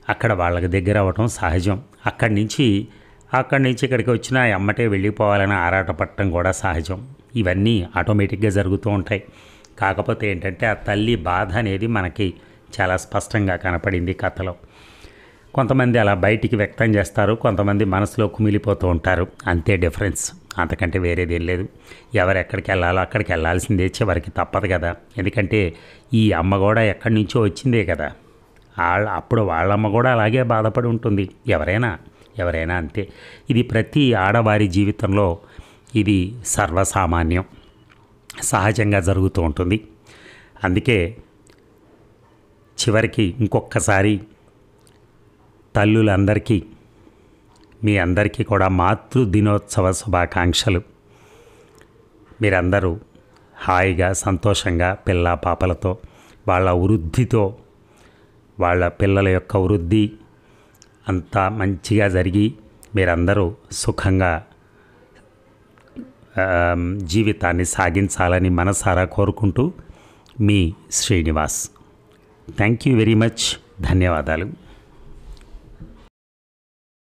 అక్కడ వాళ్ళకి దగ్గర అవ్వటం సహజం. అక్కడి నుంచి ఇక్కడికి వచ్చిన అమ్మటే వెళ్ళిపోవాలని ఆరాటపడటం కూడా సహజం. ఇవన్నీ ఆటోమేటిక్గా జరుగుతూ ఉంటాయి. కాకపోతే ఏంటంటే ఆ తల్లి బాధ అనేది మనకి చాలా స్పష్టంగా కనపడింది కథలో. కొంతమంది అలా బయటికి వ్యక్తం చేస్తారు, కొంతమంది మనసులో కుమిలిపోతూ ఉంటారు. అంతే డిఫరెన్స్, అంతకంటే వేరేది ఏం లేదు. ఎవరు ఎక్కడికి వెళ్ళాలో అక్కడికి వెళ్ళాల్సిందే, చివరికి తప్పదు కదా. ఎందుకంటే ఈ అమ్మ కూడా ఎక్కడి నుంచో వచ్చిందే కదా. అప్పుడు వాళ్ళమ్మ కూడా అలాగే బాధపడి ఉంటుంది. ఎవరైనా అంతే. ఇది ప్రతి ఆడవారి జీవితంలో ఇది సర్వసామాన్యం, సహజంగా జరుగుతూ ఉంటుంది. అందుకే చివరికి ఇంకొకసారి తల్లులందరికీ, మీ అందరికీ కూడా మాతృ దినోత్సవ శుభాకాంక్షలు. మీరందరూ హాయిగా సంతోషంగా పిల్ల పాపలతో, వాళ్ళ వృద్ధితో, వాళ్ళ పిల్లల యొక్క వృద్ధి అంతా మంచిగా జరిగి మీరందరూ సుఖంగా జీవితాన్ని సాగించాలని మనసారా కోరుకుంటూ మీ Srinivas. Thank you very much. ధన్యవాదాలు.